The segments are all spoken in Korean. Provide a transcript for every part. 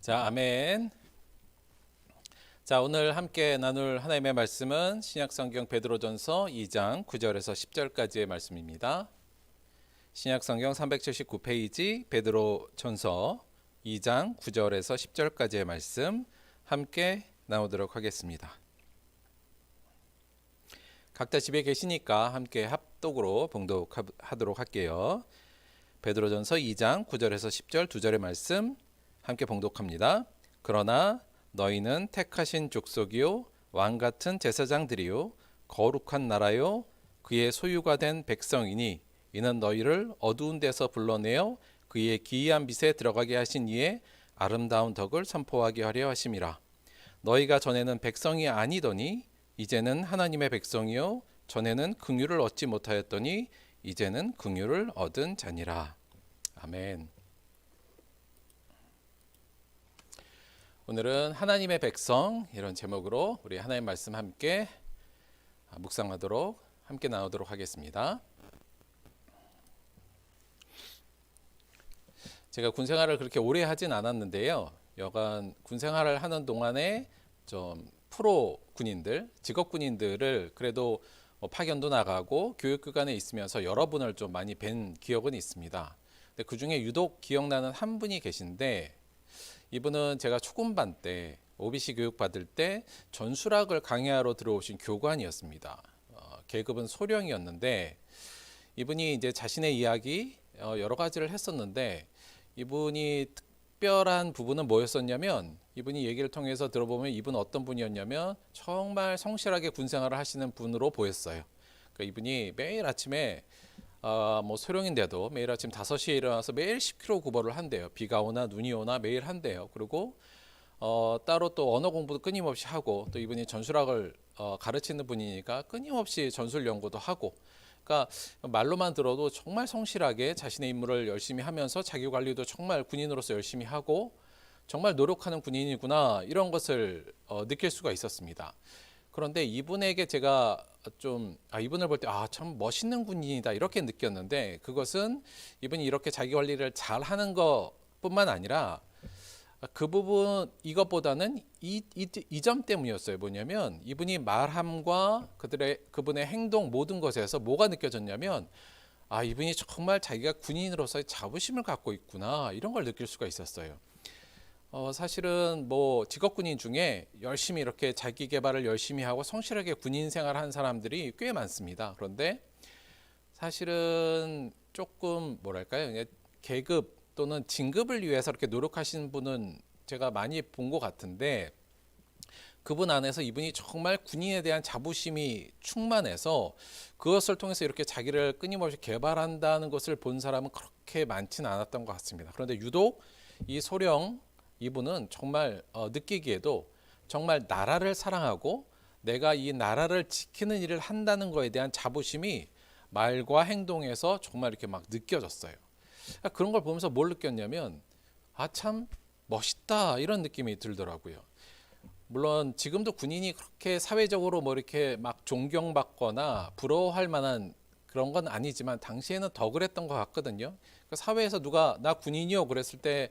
자, 아멘. 자, 오늘 함께 나눌 하나님의 말씀은 신약성경 베드로전서 2장 9절에서 10절까지의 말씀입니다. 신약성경 379페이지 베드로전서 2장 9절에서 10절까지의 말씀 함께 나누도록 하겠습니다. 각자 집에 계시니까 함께 합독으로 봉독하도록 할게요. 베드로전서 2장 9절에서 10절 두 절의 말씀 함께 봉독합니다. 그러나 너희는 택하신 족속이요 왕같은 제사장들이요 거룩한 나라요 그의 소유가 된 백성이니 이는 너희를 어두운 데서 불러내어 그의 기이한 빛에 들어가게 하신 이의 아름다운 덕을 선포하게 하려 하심이라. 너희가 전에는 백성이 아니더니 이제는 하나님의 백성이요 전에는 긍휼을 얻지 못하였더니 이제는 긍휼을 얻은 자니라. 아멘. 오늘은 하나님의 백성 이런 제목으로 우리 하나님 말씀 함께 묵상하도록 함께 나누도록 하겠습니다. 제가 군 생활을 그렇게 오래 하진 않았는데요. 여간 군 생활을 하는 동안에 좀 프로 군인들, 직업 군인들을 그래도 파견도 나가고 교육기관에 있으면서 여러 분을 좀 많이 뵌 기억은 있습니다. 근데 그 중에 유독 기억나는 한 분이 계신데 이분은 제가 초군반 때 OBC 교육 받을 때 전술학을 강의하러 들어오신 교관이었습니다. 계급은 소령이었는데 이분이 이제 자신의 이야기 여러 가지를 했었는데 이분이 특별한 부분은 뭐였었냐면 이분이 얘기를 통해서 들어보면 이분 어떤 분이었냐면 정말 성실하게 군 생활을 하시는 분으로 보였어요. 그러니까 이분이 매일 아침에 소령인데도 매일 아침 5시에 일어나서 매일 10km 구보를 한대요. 비가 오나 눈이 오나 매일 한대요. 그리고 따로 또 언어 공부도 끊임없이 하고 또 이분이 전술학을 가르치는 분이니까 끊임없이 전술 연구도 하고 그러니까 말로만 들어도 정말 성실하게 자신의 임무를 열심히 하면서 자기 관리도 정말 군인으로서 열심히 하고 정말 노력하는 군인이구나 이런 것을 느낄 수가 있었습니다. 그런데 이분에게 제가 좀 이분을 볼 때 참 멋있는 군인이다 이렇게 느꼈는데 그것은 이분이 이렇게 자기 관리를 잘 하는 것뿐만 아니라 그 부분 이것보다는 이 점 때문이었어요. 뭐냐면 이분이 말함과 그분의 행동 모든 것에서 뭐가 느껴졌냐면 이분이 정말 자기가 군인으로서의 자부심을 갖고 있구나 이런 걸 느낄 수가 있었어요. 사실은 직업군인 중에 열심히 이렇게 자기 개발을 열심히 하고 성실하게 군인 생활하는 사람들이 꽤 많습니다. 그런데 사실은 조금 뭐랄까요, 계급 또는 진급을 위해서 이렇게 노력하시는 분은 제가 많이 본 것 같은데 그분 안에서 이분이 정말 군인에 대한 자부심이 충만해서 그것을 통해서 이렇게 자기를 끊임없이 개발한다는 것을 본 사람은 그렇게 많지는 않았던 것 같습니다. 그런데 유독 이 소령 이분은 정말 느끼기에도 정말 나라를 사랑하고 내가 이 나라를 지키는 일을 한다는 것에 대한 자부심이 말과 행동에서 정말 이렇게 막 느껴졌어요. 그런 걸 보면서 뭘 느꼈냐면 참 멋있다 이런 느낌이 들더라고요. 물론 지금도 군인이 그렇게 사회적으로 이렇게 막 존경받거나 부러워할 만한 그런 건 아니지만 당시에는 더 그랬던 것 같거든요. 사회에서 누가 나 군인이요 그랬을 때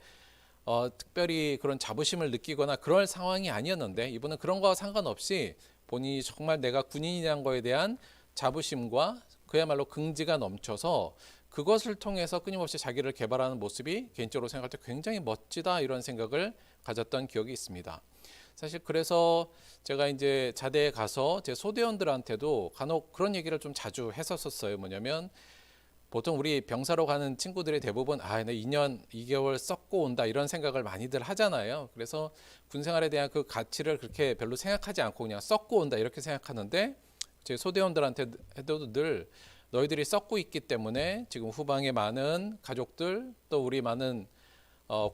특별히 그런 자부심을 느끼거나 그럴 상황이 아니었는데 이분은 그런 거와 상관없이 본인이 정말 내가 군인이라는 거에 대한 자부심과 그야말로 긍지가 넘쳐서 그것을 통해서 끊임없이 자기를 개발하는 모습이 개인적으로 생각할 때 굉장히 멋지다 이런 생각을 가졌던 기억이 있습니다. 사실 그래서 제가 이제 자대에 가서 제 소대원들한테도 간혹 그런 얘기를 좀 자주 했었어요. 뭐냐면 보통 우리 병사로 가는 친구들이 대부분 나 2년 2개월 썩고 온다 이런 생각을 많이들 하잖아요. 그래서 군생활에 대한 그 가치를 그렇게 별로 생각하지 않고 그냥 썩고 온다 이렇게 생각하는데 제 소대원들한테 해도 늘 너희들이 썩고 있기 때문에 지금 후방의 많은 가족들 또 우리 많은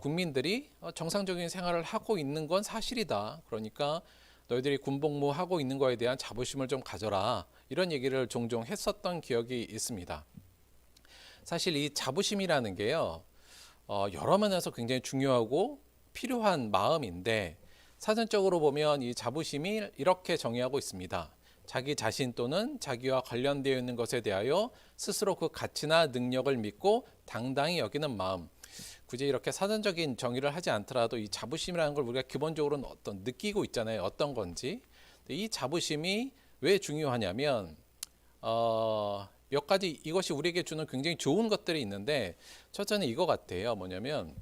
국민들이 정상적인 생활을 하고 있는 건 사실이다. 그러니까 너희들이 군복무하고 있는 거에 대한 자부심을 좀 가져라. 이런 얘기를 종종 했었던 기억이 있습니다. 사실 이 자부심이라는 게요, 여러 면에서 굉장히 중요하고 필요한 마음인데 사전적으로 보면 이 자부심이 이렇게 정의하고 있습니다. 자기 자신 또는 자기와 관련되어 있는 것에 대하여 스스로 그 가치나 능력을 믿고 당당히 여기는 마음. 굳이 이렇게 사전적인 정의를 하지 않더라도 이 자부심이라는 걸 우리가 기본적으로는 어떤 느끼고 있잖아요. 어떤 건지. 이 자부심이 왜 중요하냐면 몇 가지 이것이 우리에게 주는 굉장히 좋은 것들이 있는데 첫째는 이거 같아요. 뭐냐면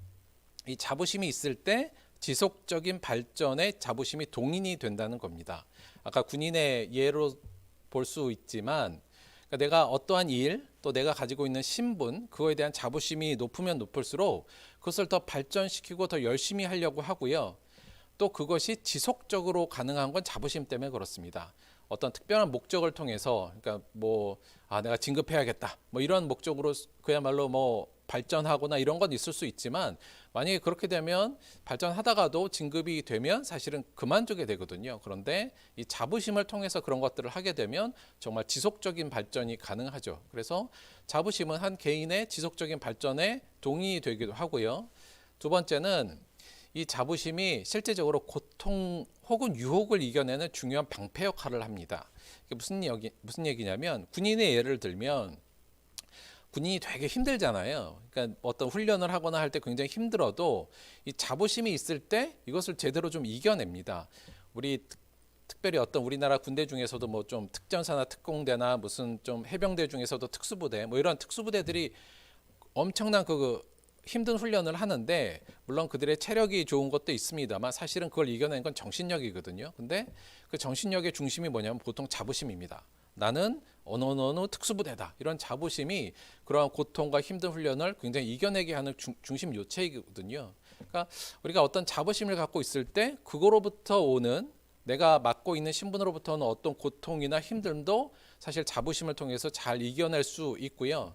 이 자부심이 있을 때 지속적인 발전에 자부심이 동인이 된다는 겁니다. 아까 군인의 예로 볼 수 있지만 그러니까 내가 어떠한 일, 또 내가 가지고 있는 신분, 그거에 대한 자부심이 높으면 높을수록 그것을 더 발전시키고 더 열심히 하려고 하고요. 또 그것이 지속적으로 가능한 건 자부심 때문에 그렇습니다. 어떤 특별한 목적을 통해서, 그러니까 내가 진급해야겠다, 이런 목적으로 그야말로 발전하거나 이런 건 있을 수 있지만 만약에 그렇게 되면 발전하다가도 진급이 되면 사실은 그만두게 되거든요. 그런데 이 자부심을 통해서 그런 것들을 하게 되면 정말 지속적인 발전이 가능하죠. 그래서 자부심은 한 개인의 지속적인 발전에 동의이 되기도 하고요. 두 번째는 이 자부심이 실제적으로 고통 혹은 유혹을 이겨내는 중요한 방패 역할을 합니다. 이게 무슨 얘기냐면 군인의 예를 들면 군인이 되게 힘들잖아요. 그러니까 어떤 훈련을 하거나 할 때 굉장히 힘들어도 이 자부심이 있을 때 이것을 제대로 좀 이겨냅니다. 특별히 어떤 우리나라 군대 중에서도 좀 특전사나 특공대나 무슨 좀 해병대 중에서도 특수부대 이런 특수부대들이 엄청난 힘든 훈련을 하는데 물론 그들의 체력이 좋은 것도 있습니다만 사실은 그걸 이겨낸 건 정신력이거든요. 근데 그 정신력의 중심이 뭐냐면 보통 자부심입니다. 나는 어느 특수부대다. 이런 자부심이 그러한 고통과 힘든 훈련을 굉장히 이겨내게 하는 중심 요체이거든요. 그러니까 우리가 어떤 자부심을 갖고 있을 때 그거로부터 오는 내가 맡고 있는 신분으로부터는 어떤 고통이나 힘듦도 사실 자부심을 통해서 잘 이겨낼 수 있고요.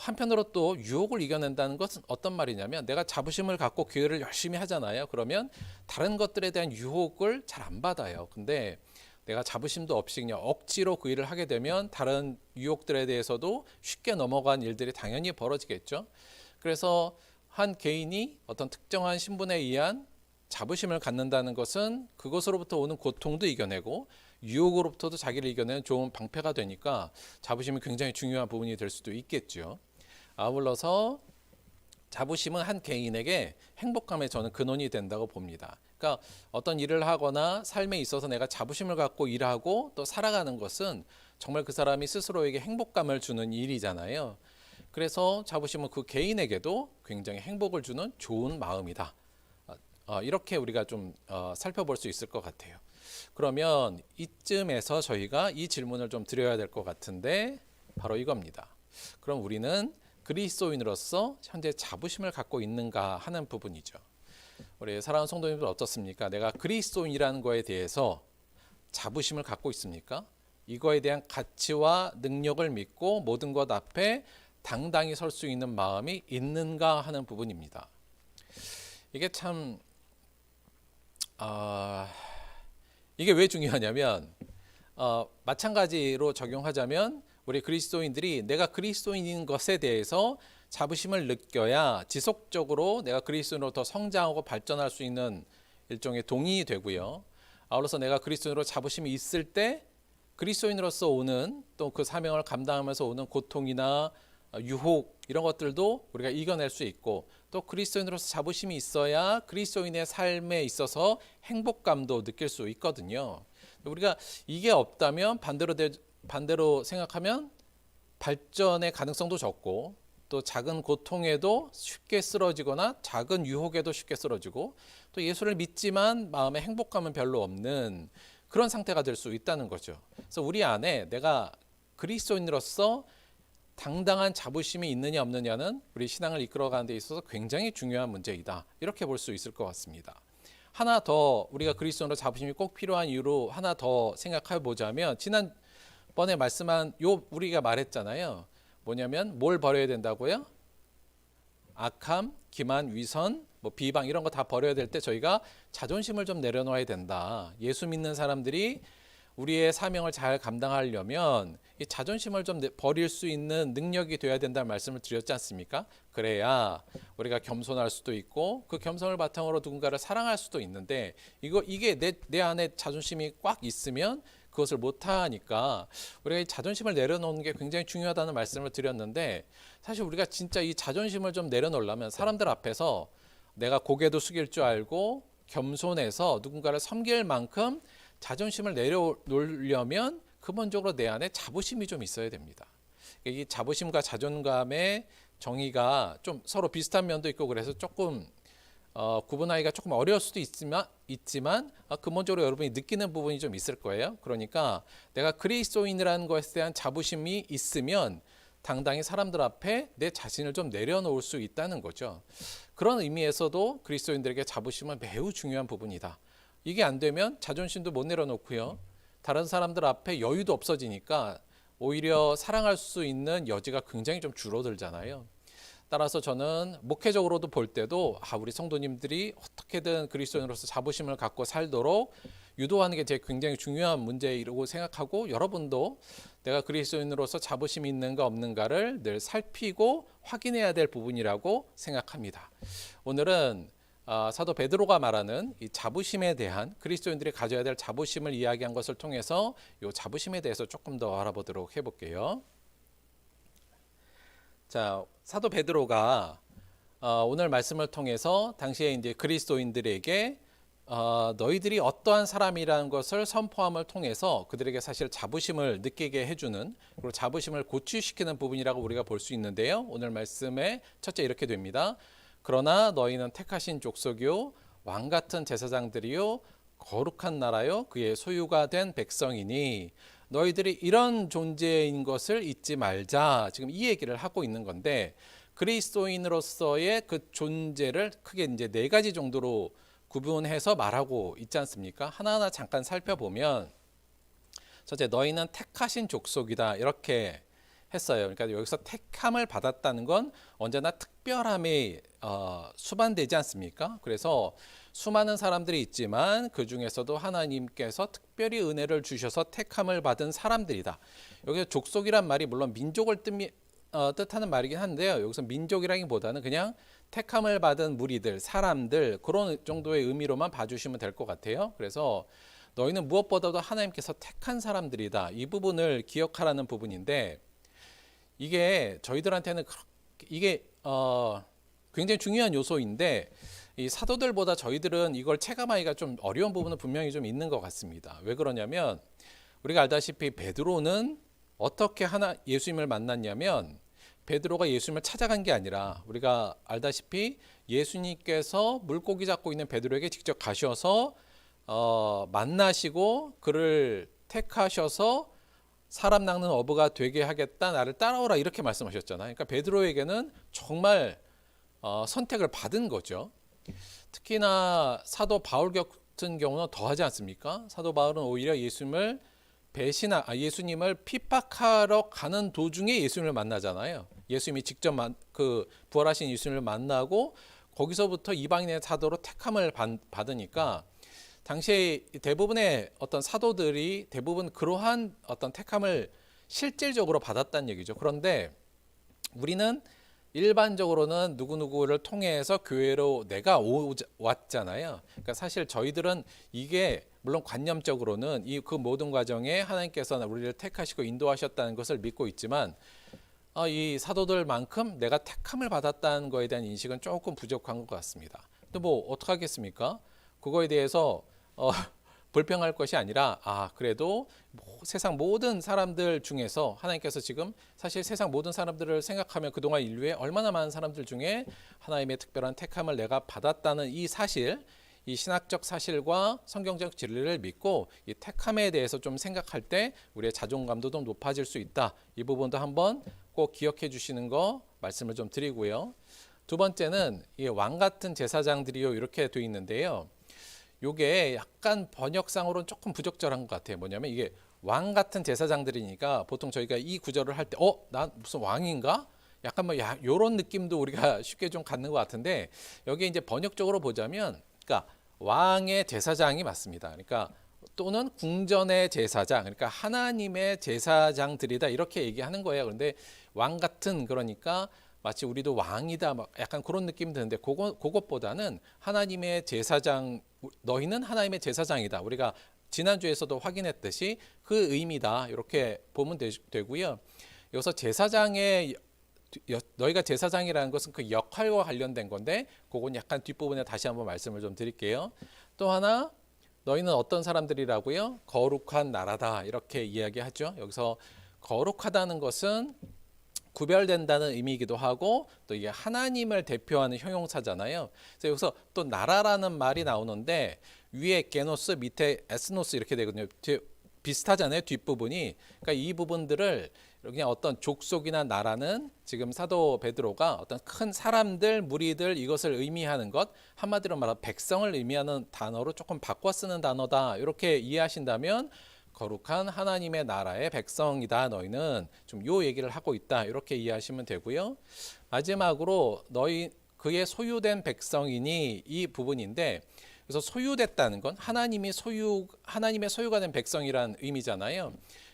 한편으로 또 유혹을 이겨낸다는 것은 어떤 말이냐면 내가 자부심을 갖고 기회를 열심히 하잖아요. 그러면 다른 것들에 대한 유혹을 잘 안 받아요. 근데 내가 자부심도 없이 그냥 억지로 그 일을 하게 되면 다른 유혹들에 대해서도 쉽게 넘어간 일들이 당연히 벌어지겠죠. 그래서 한 개인이 어떤 특정한 신분에 의한 자부심을 갖는다는 것은 그것으로부터 오는 고통도 이겨내고 유혹으로부터도 자기를 이겨내는 좋은 방패가 되니까 자부심이 굉장히 중요한 부분이 될 수도 있겠죠. 아울러서 자부심은 한 개인에게 행복감의 저는 근원이 된다고 봅니다. 그러니까 어떤 일을 하거나 삶에 있어서 내가 자부심을 갖고 일하고 또 살아가는 것은 정말 그 사람이 스스로에게 행복감을 주는 일이잖아요. 그래서 자부심은 그 개인에게도 굉장히 행복을 주는 좋은 마음이다. 이렇게 우리가 좀 살펴볼 수 있을 것 같아요. 그러면 이쯤에서 저희가 이 질문을 좀 드려야 될 것 같은데 바로 이겁니다. 그럼 우리는 그리스도인으로서 현재 자부심을 갖고 있는가 하는 부분이죠. 우리 사랑하는 성도님들 어떻습니까? 내가 그리스도인이라는 거에 대해서 자부심을 갖고 있습니까? 이거에 대한 가치와 능력을 믿고 모든 것 앞에 당당히 설 수 있는 마음이 있는가 하는 부분입니다. 이게 참 이게 왜 중요하냐면 마찬가지로 적용하자면 우리 그리스도인들이 내가 그리스도인인 것에 대해서 자부심을 느껴야 지속적으로 내가 그리스도인으로 더 성장하고 발전할 수 있는 일종의 동인이 되고요. 아울러서 내가 그리스도인으로 자부심이 있을 때 그리스도인으로서 오는 또 그 사명을 감당하면서 오는 고통이나 유혹 이런 것들도 우리가 이겨낼 수 있고 또 그리스도인으로서 자부심이 있어야 그리스도인의 삶에 있어서 행복감도 느낄 수 있거든요. 우리가 이게 없다면 반대로 생각하면 발전의 가능성도 적고 또 작은 고통에도 쉽게 쓰러지거나 작은 유혹에도 쉽게 쓰러지고 또 예수를 믿지만 마음에 행복감은 별로 없는 그런 상태가 될 수 있다는 거죠. 그래서 우리 안에 내가 그리스도인으로서 당당한 자부심이 있느냐 없느냐는 우리 신앙을 이끌어가는 데 있어서 굉장히 중요한 문제이다. 이렇게 볼 수 있을 것 같습니다. 하나 더 우리가 그리스도인으로 자부심이 꼭 필요한 이유로 하나 더 생각해 보자면 지난번에 말씀한 우리가 말했잖아요. 뭐냐면 뭘 버려야 된다고요? 악함, 기만, 위선, 비방 이런 거 다 버려야 될 때 저희가 자존심을 좀 내려놓아야 된다. 예수 믿는 사람들이 우리의 사명을 잘 감당하려면 이 자존심을 좀 버릴 수 있는 능력이 되어야 된다는 말씀을 드렸지 않습니까? 그래야 우리가 겸손할 수도 있고 그 겸손을 바탕으로 누군가를 사랑할 수도 있는데 이게 내 안에 자존심이 꽉 있으면 그것을 못하니까 우리가 이 자존심을 내려놓는 게 굉장히 중요하다는 말씀을 드렸는데, 사실 우리가 진짜 이 자존심을 좀 내려놓으려면 사람들 앞에서 내가 고개도 숙일 줄 알고 겸손해서 누군가를 섬길 만큼 자존심을 내려놓으려면 근본적으로 내 안에 자부심이 좀 있어야 됩니다. 이 자부심과 자존감의 정의가 좀 서로 비슷한 면도 있고, 그래서 조금 구분하기가 조금 어려울 수도 있지만 근본적으로 여러분이 느끼는 부분이 좀 있을 거예요. 그러니까 내가 그리스도인이라는 것에 대한 자부심이 있으면 당당히 사람들 앞에 내 자신을 좀 내려놓을 수 있다는 거죠. 그런 의미에서도 그리스도인들에게 자부심은 매우 중요한 부분이다. 이게 안 되면 자존심도 못 내려놓고요, 다른 사람들 앞에 여유도 없어지니까 오히려 사랑할 수 있는 여지가 굉장히 좀 줄어들잖아요. 따라서 저는 목회적으로도 볼 때도 우리 성도님들이 어떻게든 그리스도인으로서 자부심을 갖고 살도록 유도하는 게 제 굉장히 중요한 문제라고 생각하고, 여러분도 내가 그리스도인으로서 자부심이 있는가 없는가를 늘 살피고 확인해야 될 부분이라고 생각합니다. 오늘은 사도 베드로가 말하는 이 자부심에 대한, 그리스도인들이 가져야 될 자부심을 이야기한 것을 통해서 이 자부심에 대해서 조금 더 알아보도록 해볼게요. 자, 사도 베드로가 오늘 말씀을 통해서 당시에 이제 그리스도인들에게 너희들이 어떠한 사람이라는 것을 선포함을 통해서 그들에게 사실 자부심을 느끼게 해주는, 그리고 자부심을 고취시키는 부분이라고 우리가 볼 수 있는데요. 오늘 말씀에 첫째 이렇게 됩니다. 그러나 너희는 택하신 족속이요 왕 같은 제사장들이요 거룩한 나라요 그의 소유가 된 백성이니 너희들이 이런 존재인 것을 잊지 말자. 지금 이 얘기를 하고 있는 건데, 그리스도인으로서의 그 존재를 크게 이제 네 가지 정도로 구분해서 말하고 있지 않습니까? 하나하나 잠깐 살펴보면, 첫째, 너희는 택하신 족속이다, 이렇게 했어요. 그러니까 여기서 택함을 받았다는 건 언제나 특별함이 수반되지 않습니까? 그래서 수많은 사람들이 있지만 그 중에서도 하나님께서 특별히 은혜를 주셔서 택함을 받은 사람들이다. 여기서 족속이란 말이 물론 민족을 뜻하는 말이긴 한데요, 여기서 민족이라기보다는 그냥 택함을 받은 무리들, 사람들, 그런 정도의 의미로만 봐주시면 될 것 같아요. 그래서 너희는 무엇보다도 하나님께서 택한 사람들이다, 이 부분을 기억하라는 부분인데, 이게 저희들한테는 이게 굉장히 중요한 요소인데, 이 사도들보다 저희들은 이걸 체감하기가 좀 어려운 부분은 분명히 좀 있는 것 같습니다. 왜 그러냐면, 우리가 알다시피 베드로는 어떻게 예수님을 만났냐면, 베드로가 예수님을 찾아간 게 아니라 우리가 알다시피 예수님께서 물고기 잡고 있는 베드로에게 직접 가셔서 만나시고 그를 택하셔서 사람 낚는 어부가 되게 하겠다, 나를 따라오라, 이렇게 말씀하셨잖아요. 그러니까 베드로에게는 정말 선택을 받은 거죠. 특히나 사도 바울 같은 경우는 더하지 않습니까? 사도 바울은 오히려 예수님을 핍박하러 가는 도중에 예수님을 만나잖아요. 예수님이 직접 부활하신 예수님을 만나고 거기서부터 이방인의 사도로 택함을 받으니까, 당시에 대부분의 어떤 사도들이 대부분 그러한 어떤 택함을 실질적으로 받았다는 얘기죠. 그런데 우리는 일반적으로는 누구누구를 통해서 교회로 내가 왔잖아요. 그러니까 사실 저희들은 이게 물론 관념적으로는 그 모든 과정에 하나님께서 우리를 택하시고 인도하셨다는 것을 믿고 있지만, 이 사도들만큼 내가 택함을 받았다는 거에 대한 인식은 조금 부족한 것 같습니다. 근데 뭐 어떡하겠습니까? 그거에 대해서 불평할 것이 아니라, 그래도 세상 모든 사람들 중에서 하나님께서 지금 사실 세상 모든 사람들을 생각하면 그동안 인류에 얼마나 많은 사람들 중에 하나님의 특별한 택함을 내가 받았다는 이 사실, 이 신학적 사실과 성경적 진리를 믿고 이 택함에 대해서 좀 생각할 때 우리의 자존감도 좀 높아질 수 있다. 이 부분도 한번 꼭 기억해 주시는 거 말씀을 좀 드리고요. 두 번째는 이 왕 같은 제사장들이요, 이렇게 돼 있는데요. 요게 약간 번역상으로는 조금 부적절한 것 같아요. 뭐냐면 이게 왕 같은 제사장들이니까 보통 저희가 이 구절을 할 때 난 무슨 왕인가? 약간 요런 느낌도 우리가 쉽게 좀 갖는 것 같은데, 여기 이제 번역적으로 보자면, 그러니까 왕의 제사장이 맞습니다. 그러니까 또는 궁전의 제사장, 그러니까 하나님의 제사장들이다, 이렇게 얘기하는 거예요. 그런데 왕 같은, 그러니까 마치 우리도 왕이다, 약간 그런 느낌 드는데, 그것보다는 하나님의 제사장, 너희는 하나님의 제사장이다. 우리가 지난주에서도 확인했듯이 그 의미다. 이렇게 보면 되고요. 여기서 제사장의 너희가 제사장이라는 것은 그 역할과 관련된 건데 그건 약간 뒷부분에 다시 한번 말씀을 좀 드릴게요. 또 하나 너희는 어떤 사람들이라고요? 거룩한 나라다. 이렇게 이야기하죠. 여기서 거룩하다는 것은 구별된다는 의미이기도 하고 또 이게 하나님을 대표하는 형용사잖아요. 그래서 여기서 또 나라라는 말이 나오는데 위에 게노스 밑에 에스노스 이렇게 되거든요. 비슷하잖아요. 뒷부분이. 그러니까 이 부분들을 그냥 어떤 족속이나 나라는 지금 사도 베드로가 어떤 큰 사람들, 무리들 이것을 의미하는 것, 한마디로 말하면 백성을 의미하는 단어로 조금 바꿔 쓰는 단어다. 이렇게 이해하신다면 거룩한 하나님의 나라의 백성이다. 너희는 좀 요 얘기를 하고 있다. 이렇게 이해하시면 되고요. 마지막으로 너희 그의 소유된 백성이니 이 부분인데 그래서 소유됐다는 건 하나님의 소유가 된 백성이라는 의미잖아요.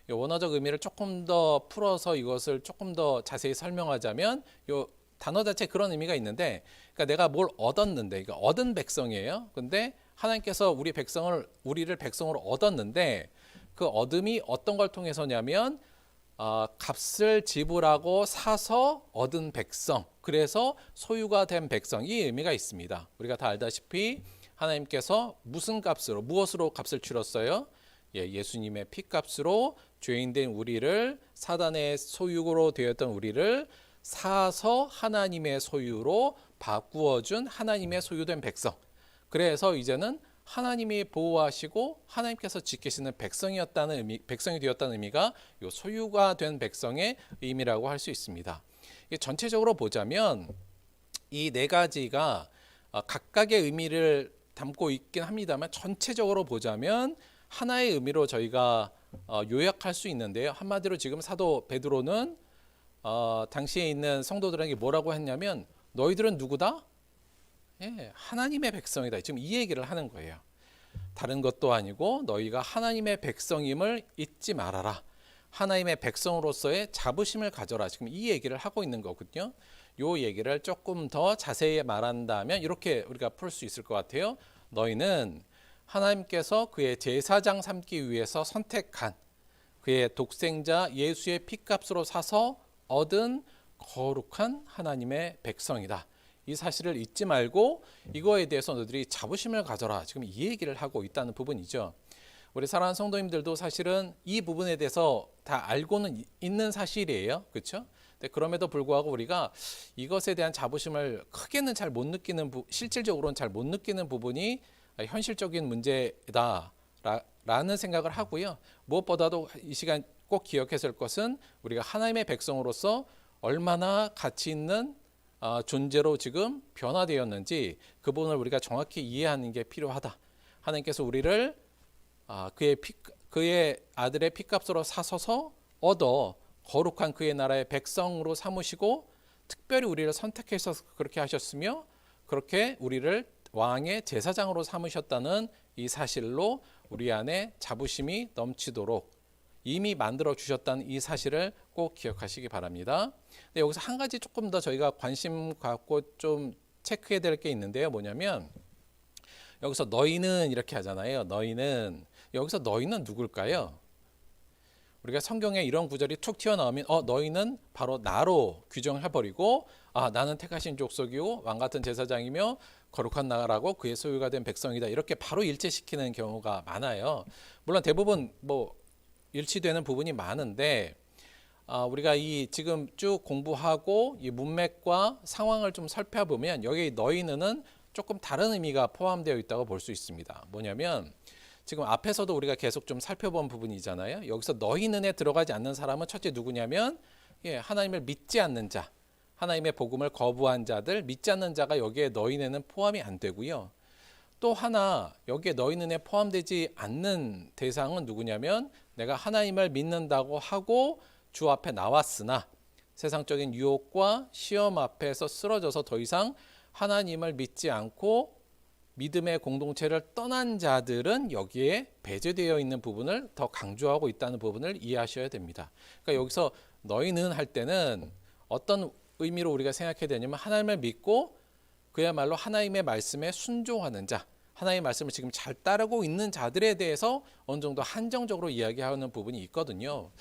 원어적 의미를 조금 더 풀어서 이것을 조금 더 자세히 설명하자면 요 단어 자체 그런 의미가 있는데 그러니까 내가 뭘 얻었는데 그러니까 얻은 백성이에요. 근데 하나님께서 우리를 백성으로 얻었는데 그 얻음이 어떤 걸 통해서냐면 값을 지불하고 사서 얻은 백성, 그래서 소유가 된 백성, 이 의미가 있습니다. 우리가 다 알다시피 하나님께서 무엇으로 값을 치렀어요? 예수님의 피값으로 죄인된 우리를, 사단의 소유로 되었던 우리를 사서 하나님의 소유로 바꾸어준 하나님의 소유된 백성. 그래서 이제는 하나님이 보호하시고 하나님께서 지키시는 백성이 되었다는 의미가 요 소유가 된 백성의 의미라고 할 수 있습니다. 전체적으로 보자면 이 네 가지가 각각의 의미를 담고 있긴 합니다만 전체적으로 보자면 하나의 의미로 저희가 요약할 수 있는데요. 한마디로 지금 사도 베드로는 당시에 있는 성도들에게 뭐라고 했냐면 너희들은 누구다? 하나님의 백성이다. 지금 이 얘기를 하는 거예요. 다른 것도 아니고 너희가 하나님의 백성임을 잊지 말아라. 하나님의 백성으로서의 자부심을 가져라. 지금 이 얘기를 하고 있는 거거든요. 이 얘기를 조금 더 자세히 말한다면 이렇게 우리가 풀 수 있을 것 같아요. 너희는 하나님께서 그의 제사장 삼기 위해서 선택한 그의 독생자 예수의 피값으로 사서 얻은 거룩한 하나님의 백성이다. 이 사실을 잊지 말고 이거에 대해서 너희들이 자부심을 가져라. 지금 이 얘기를 하고 있다는 부분이죠. 우리 사랑하는 성도님들도 사실은 이 부분에 대해서 다 알고는 있는 사실이에요. 그렇죠? 그럼에도 불구하고 우리가 이것에 대한 자부심을 크게는 잘 못 느끼는 실질적으로는 잘 못 느끼는 부분이 현실적인 문제다 라는 생각을 하고요. 무엇보다도 이 시간 꼭 기억해야 할 것은 우리가 하나님의 백성으로서 얼마나 가치 있는 존재로 지금 변화되었는지 그 부분을 우리가 정확히 이해하는 게 필요하다. 하나님께서 우리를 그의 아들의 피값으로 사서서 얻어 거룩한 그의 나라의 백성으로 삼으시고 특별히 우리를 선택해서 그렇게 하셨으며 그렇게 우리를 왕의 제사장으로 삼으셨다는 이 사실로 우리 안에 자부심이 넘치도록 이미 만들어 주셨다는 이 사실을 꼭 기억하시기 바랍니다. 여기서 한 가지 조금 더 저희가 관심 갖고 좀 체크해야 될 게 있는데요. 뭐냐면 여기서 너희는 이렇게 하잖아요. 여기서 너희는 누굴까요? 우리가 성경에 이런 구절이 툭 튀어나오면 너희는 바로 나로 규정해버리고 나는 택하신 족속이고 왕같은 제사장이며 거룩한 나라고 그의 소유가 된 백성이다. 이렇게 바로 일치시키는 경우가 많아요. 물론 대부분 일치되는 부분이 많은데 우리가 이 지금 쭉 공부하고 이 문맥과 상황을 좀 살펴보면 여기 너희는 조금 다른 의미가 포함되어 있다고 볼 수 있습니다. 뭐냐면 지금 앞에서도 우리가 계속 좀 살펴본 부분이잖아요. 여기서 너희는에 들어가지 않는 사람은 첫째 누구냐면 하나님을 믿지 않는 자, 하나님의 복음을 거부한 자들, 믿지 않는 자가 여기에 너희는 포함이 안 되고요. 또 하나 여기에 너희는에 포함되지 않는 대상은 누구냐면 내가 하나님을 믿는다고 하고 주 앞에 나왔으나 세상적인 유혹과 시험 앞에서 쓰러져서 더 이상 하나님을 믿지 않고 믿음의 공동체를 떠난 자들은 여기에 배제되어 있는 부분을 더 강조하고 있다는 부분을 이해하셔야 됩니다. 그러니까 여기서 너희는 할 때는 어떤 의미로 우리가 생각해야 되냐면 하나님을 믿고 그야말로 하나님의 말씀에 순종하는 자, 하나님의 말씀을 지금 잘 따르고 있는 자들에 대해서 어느 정도 한정적으로 이야기하는 부분이 있거든요.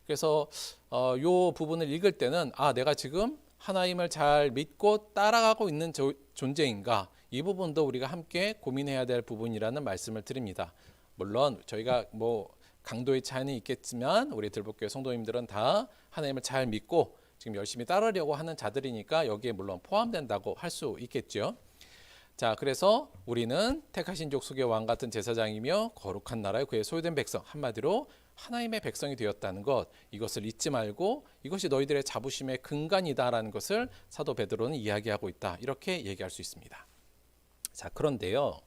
그래서 요 부분을 읽을 때는 내가 지금 하나님을 잘 믿고 따라가고 있는 존재인가, 이 부분도 우리가 함께 고민해야 될 부분이라는 말씀을 드립니다. 물론 저희가 강도의 차이는 있겠지만 우리 들복교회 성도님들은 다 하나님을 잘 믿고 지금 열심히 따르려고 하는 자들이니까 여기에 물론 포함된다고 할 수 있겠죠. 자, 그래서 우리는 택하신 족속의 왕 같은 제사장이며 거룩한 나라의 그의 소유된 백성, 한마디로 하나님의 백성이 되었다는 것, 이것을 잊지 말고 이것이 너희들의 자부심의 근간이다라는 것을 사도 베드로는 이야기하고 있다, 이렇게 얘기할 수 있습니다. 자, 그런데요,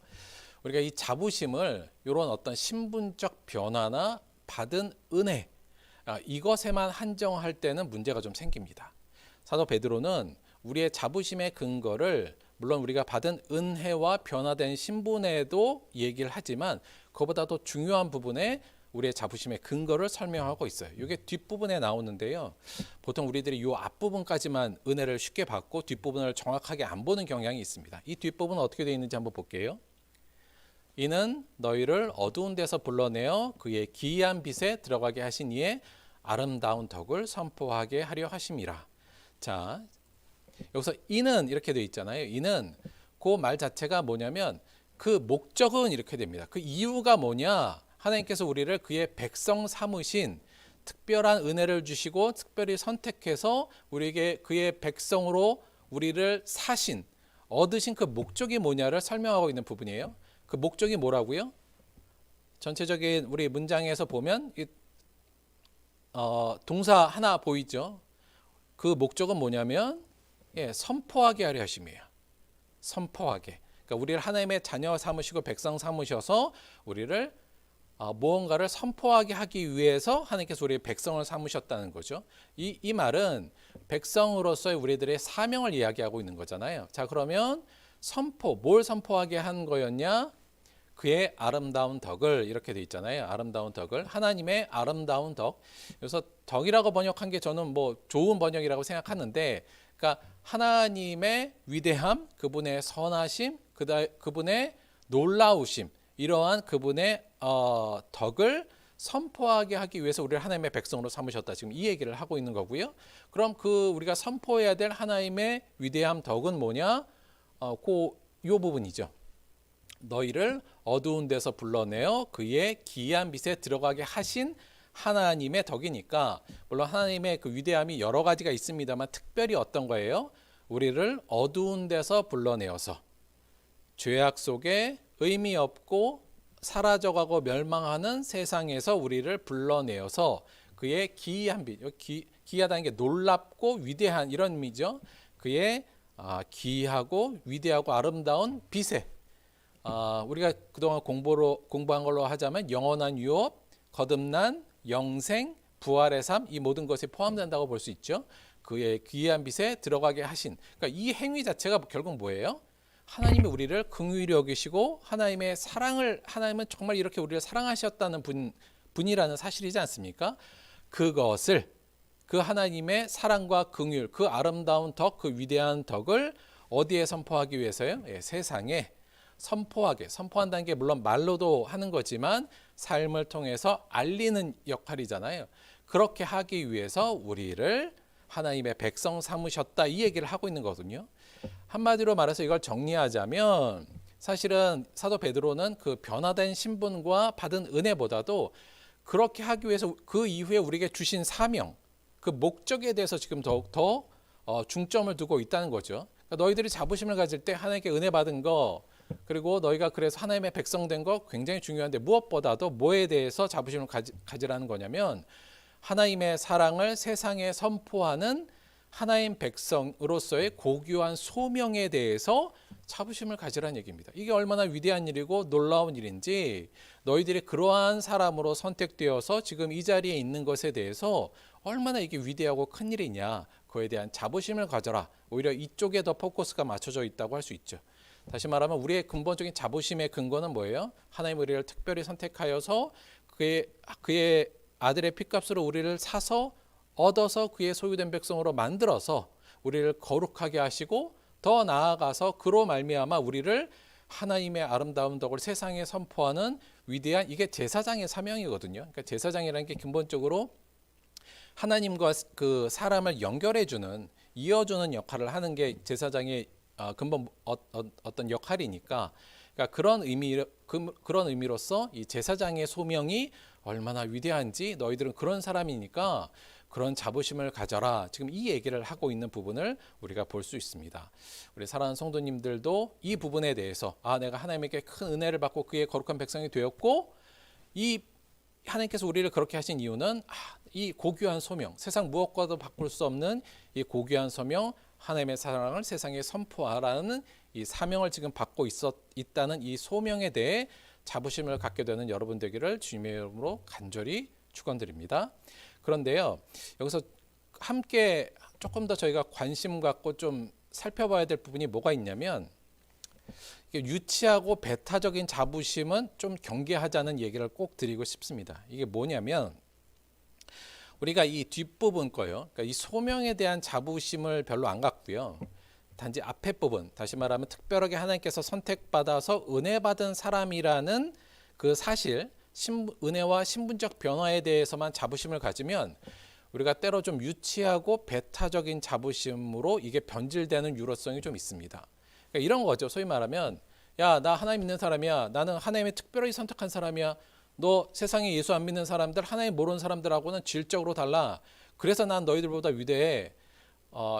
우리가 이 자부심을 이런 어떤 신분적 변화나 받은 은혜, 이것에만 한정할 때는 문제가 좀 생깁니다. 사도 베드로는 우리의 자부심의 근거를 물론 우리가 받은 은혜와 변화된 신분에도 얘기를 하지만 그보다도 중요한 부분에 우리의 자부심의 근거를 설명하고 있어요. 이게 뒷부분에 나오는데요. 보통 우리들이 이 앞부분까지만 은혜를 쉽게 받고 뒷부분을 정확하게 안 보는 경향이 있습니다. 이 뒷부분은 어떻게 되어 있는지 한번 볼게요. 이는 너희를 어두운 데서 불러내어 그의 기이한 빛에 들어가게 하신 이의 아름다운 덕을 선포하게 하려 하심이라. 자, 여기서 이는 이렇게 되어 있잖아요. 이는 그 말 자체가 뭐냐면 그 목적은 이렇게 됩니다. 그 이유가 뭐냐? 하나님께서 우리를 그의 백성 삼으신, 특별한 은혜를 주시고 특별히 선택해서 우리에게 그의 백성으로 우리를 사신, 얻으신 그 목적이 뭐냐를 설명하고 있는 부분이에요. 그 목적이 뭐라고요? 전체적인 우리 문장에서 보면 동사 하나 보이죠? 그 목적은 뭐냐면 선포하게 하려 하심이에요. 선포하게. 그러니까 우리를 하나님의 자녀 삼으시고 백성 삼으셔서 우리를 무언가를 선포하게 하기 위해서 하나님께서 우리의 백성을 삼으셨다는 거죠. 이 말은 백성으로서의 우리들의 사명을 이야기하고 있는 거잖아요. 자, 그러면 뭘 선포하게 한 거였냐? 그의 아름다운 덕을, 이렇게 돼 있잖아요. 아름다운 덕을, 하나님의 아름다운 덕. 그래서 덕이라고 번역한 게 저는 좋은 번역이라고 생각하는데, 그러니까 하나님의 위대함, 그분의 선하심, 그분의 놀라우심, 이러한 그분의 덕을 선포하게 하기 위해서 우리를 하나님의 백성으로 삼으셨다, 지금 이 얘기를 하고 있는 거고요. 그럼 우리가 선포해야 될 하나님의 위대함 덕은 뭐냐? 요 부분이죠. 너희를 어두운 데서 불러내어 그의 기이한 빛에 들어가게 하신 하나님의 덕이니까, 물론 하나님의 그 위대함이 여러 가지가 있습니다만 특별히 어떤 거예요? 우리를 어두운 데서 불러내어서 죄악 속에 의미 없고 사라져가고 멸망하는 세상에서 우리를 불러내어서 그의 기이한 빛, 기이하다는 게 놀랍고 위대한 이런 의미죠. 그의 기이하고 위대하고 아름다운 빛에, 우리가 그동안 공부한 걸로 하자면 영원한 유업, 거듭난 영생, 부활의 삶, 이 모든 것이 포함된다고 볼 수 있죠. 그의 귀한 빛에 들어가게 하신, 그러니까 이 행위 자체가 결국 뭐예요? 하나님이 우리를 긍휼히 여기시고 하나님은 정말 이렇게 우리를 사랑하셨다는 분이라는 사실이지 않습니까? 그것을, 그 하나님의 사랑과 긍휼, 그 아름다운 덕, 그 위대한 덕을 어디에 선포하기 위해서요? 세상에 선포한다는 게 물론 말로도 하는 거지만 삶을 통해서 알리는 역할이잖아요. 그렇게 하기 위해서 우리를 하나님의 백성 삼으셨다, 이 얘기를 하고 있는 거거든요. 한마디로 말해서 이걸 정리하자면 사실은 사도 베드로는 그 변화된 신분과 받은 은혜보다도 그렇게 하기 위해서 그 이후에 우리에게 주신 사명, 그 목적에 대해서 지금 더욱 중점을 두고 있다는 거죠. 그러니까 너희들이 자부심을 가질 때 하나님께 은혜 받은 거, 그리고 너희가 그래서 하나님의 백성 된 거 굉장히 중요한데, 무엇보다도 뭐에 대해서 자부심을 가지라는 거냐면 하나님의 사랑을 세상에 선포하는 하나님 백성으로서의 고귀한 소명에 대해서 자부심을 가지라는 얘기입니다. 이게 얼마나 위대한 일이고 놀라운 일인지, 너희들이 그러한 사람으로 선택되어서 지금 이 자리에 있는 것에 대해서 얼마나 이게 위대하고 큰 일이냐, 그에 대한 자부심을 가져라. 오히려 이쪽에 더 포커스가 맞춰져 있다고 할 수 있죠. 다시 말하면 우리의 근본적인 자부심의 근거는 뭐예요? 하나님 우리를 특별히 선택하여서 그의 아들의 피값으로 우리를 사서 얻어서 그의 소유된 백성으로 만들어서 우리를 거룩하게 하시고, 더 나아가서 그로 말미암아 우리를 하나님의 아름다운 덕을 세상에 선포하는 위대한 이게 제사장의 사명이거든요. 그러니까 제사장이라는 게 근본적으로 하나님과 그 사람을 연결해주는 이어주는 역할을 하는 게 제사장의 근본 어떤 역할이니까 그러니까 그런 의미로서 이 제사장의 소명이 얼마나 위대한지 너희들은 그런 사람이니까 그런 자부심을 가져라. 지금 이 얘기를 하고 있는 부분을 우리가 볼 수 있습니다. 우리 사랑하는 성도님들도 이 부분에 대해서 내가 하나님에게 큰 은혜를 받고 그의 거룩한 백성이 되었고 이 하나님께서 우리를 그렇게 하신 이유는 이 고귀한 소명, 세상 무엇과도 바꿀 수 없는 이 고귀한 소명, 하나님의 사랑을 세상에 선포하라는 이 사명을 지금 받고 있다는 이 소명에 대해 자부심을 갖게 되는 여러분 되기를 주님의 이름으로 간절히 축원드립니다. 그런데요, 여기서 함께 조금 더 저희가 관심 갖고 좀 살펴봐야 될 부분이 뭐가 있냐면 유치하고 배타적인 자부심은 좀 경계하자는 얘기를 꼭 드리고 싶습니다. 이게 뭐냐면 우리가 이 뒷부분 거요. 그러니까 이 소명에 대한 자부심을 별로 안 갖고요. 단지 앞에 부분, 다시 말하면 특별하게 하나님께서 선택받아서 은혜 받은 사람이라는 그 사실, 은혜와 신분적 변화에 대해서만 자부심을 가지면 우리가 때로 좀 유치하고 배타적인 자부심으로 이게 변질되는 유로성이 좀 있습니다. 그러니까 이런 거죠. 소위 말하면 야, 나 하나님 믿는 사람이야. 나는 하나님의 특별히 선택한 사람이야. 너 세상에 예수 안 믿는 사람들, 하나님 모르는 사람들하고는 질적으로 달라. 그래서 난 너희들보다 위대해.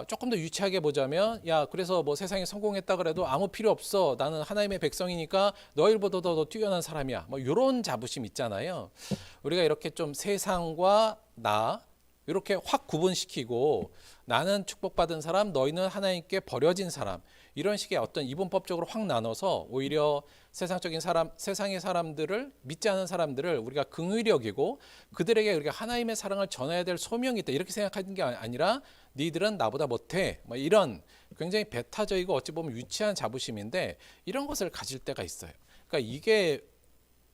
조금 더 유치하게 보자면 야, 그래서 뭐 세상에 성공했다 그래도 아무 필요 없어. 나는 하나님의 백성이니까 너희들보다 더 뛰어난 사람이야. 뭐 이런 자부심 있잖아요. 우리가 이렇게 좀 세상과 나 이렇게 확 구분시키고 나는 축복받은 사람, 너희는 하나님께 버려진 사람, 이런 식의 어떤 이분법적으로 확 나눠서 오히려 세상적인 사람, 세상의 사람들을 믿지 않은 사람들을 우리가 긍휼히 여기고 그들에게 우리가 하나님의 사랑을 전해야 될 소명이 있다 이렇게 생각하는 게 아니라 니들은 나보다 못해 뭐 이런 굉장히 배타적이고 어찌 보면 유치한 자부심인데 이런 것을 가질 때가 있어요. 그러니까 이게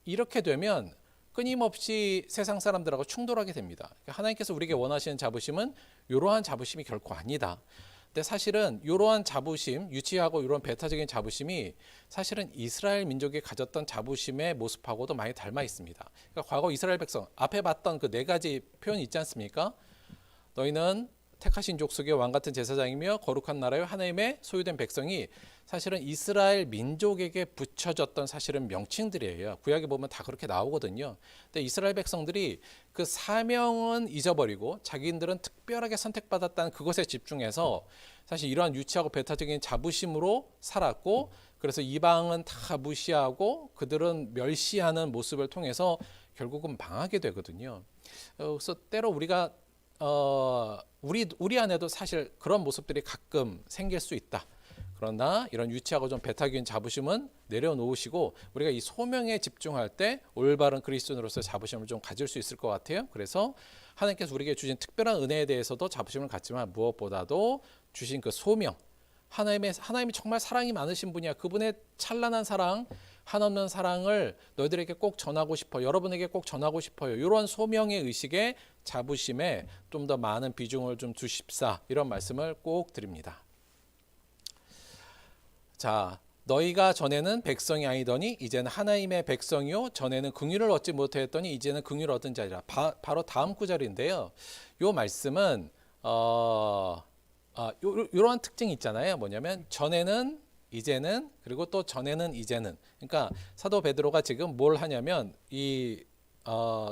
이렇게 되면 끊임없이 세상 사람들하고 충돌하게 됩니다. 그러니까 하나님께서 우리에게 원하시는 자부심은 이러한 자부심이 결코 아니다. 근데 사실은 이러한 자부심, 유치하고 이런 배타적인 자부심이 사실은 이스라엘 민족이 가졌던 자부심의 모습하고도 많이 닮아 있습니다. 그러니까 과거 이스라엘 백성 앞에 봤던 그 네 가지 표현이 있지 않습니까? 너희는 택하신 족속의 왕 같은 제사장이며 거룩한 나라의 하나님의 소유된 백성이 사실은 이스라엘 민족에게 붙여졌던 사실은 명칭들이에요. 구약에 보면 다 그렇게 나오거든요. 근데 이스라엘 백성들이 그 사명은 잊어버리고 자기들은 특별하게 선택받았다는 그것에 집중해서 사실 이러한 유치하고 배타적인 자부심으로 살았고 그래서 이방은 다 무시하고 그들은 멸시하는 모습을 통해서 결국은 망하게 되거든요. 그래서 때로 우리가 우리 안에도 사실 그런 모습들이 가끔 생길 수 있다. 그러나 이런 유치하고 좀 배타적인 자부심은 내려놓으시고 우리가 이 소명에 집중할 때 올바른 그리스도인으로서의 자부심을 좀 가질 수 있을 것 같아요. 그래서 하나님께서 우리에게 주신 특별한 은혜에 대해서도 자부심을 갖지만 무엇보다도 주신 그 소명, 하나님이 정말 사랑이 많으신 분이야. 그분의 찬란한 사랑, 한없는 사랑을 너희들에게 꼭 전하고 싶어. 여러분에게 꼭 전하고 싶어요. 이런 소명의 의식에 자부심에 좀 더 많은 비중을 좀 주십사. 이런 말씀을 꼭 드립니다. 자, 너희가 전에는 백성이 아니더니 이제는 하나님의 백성이요 전에는 긍휼을 얻지 못하였더니 이제는 긍휼을 얻은 자리라. 바로 다음 구절인데요. 이 말씀은 이러한 특징이 있잖아요. 뭐냐면 전에는 이제는 그리고 또 전에는 이제는. 그러니까 사도 베드로가 지금 뭘 하냐면 이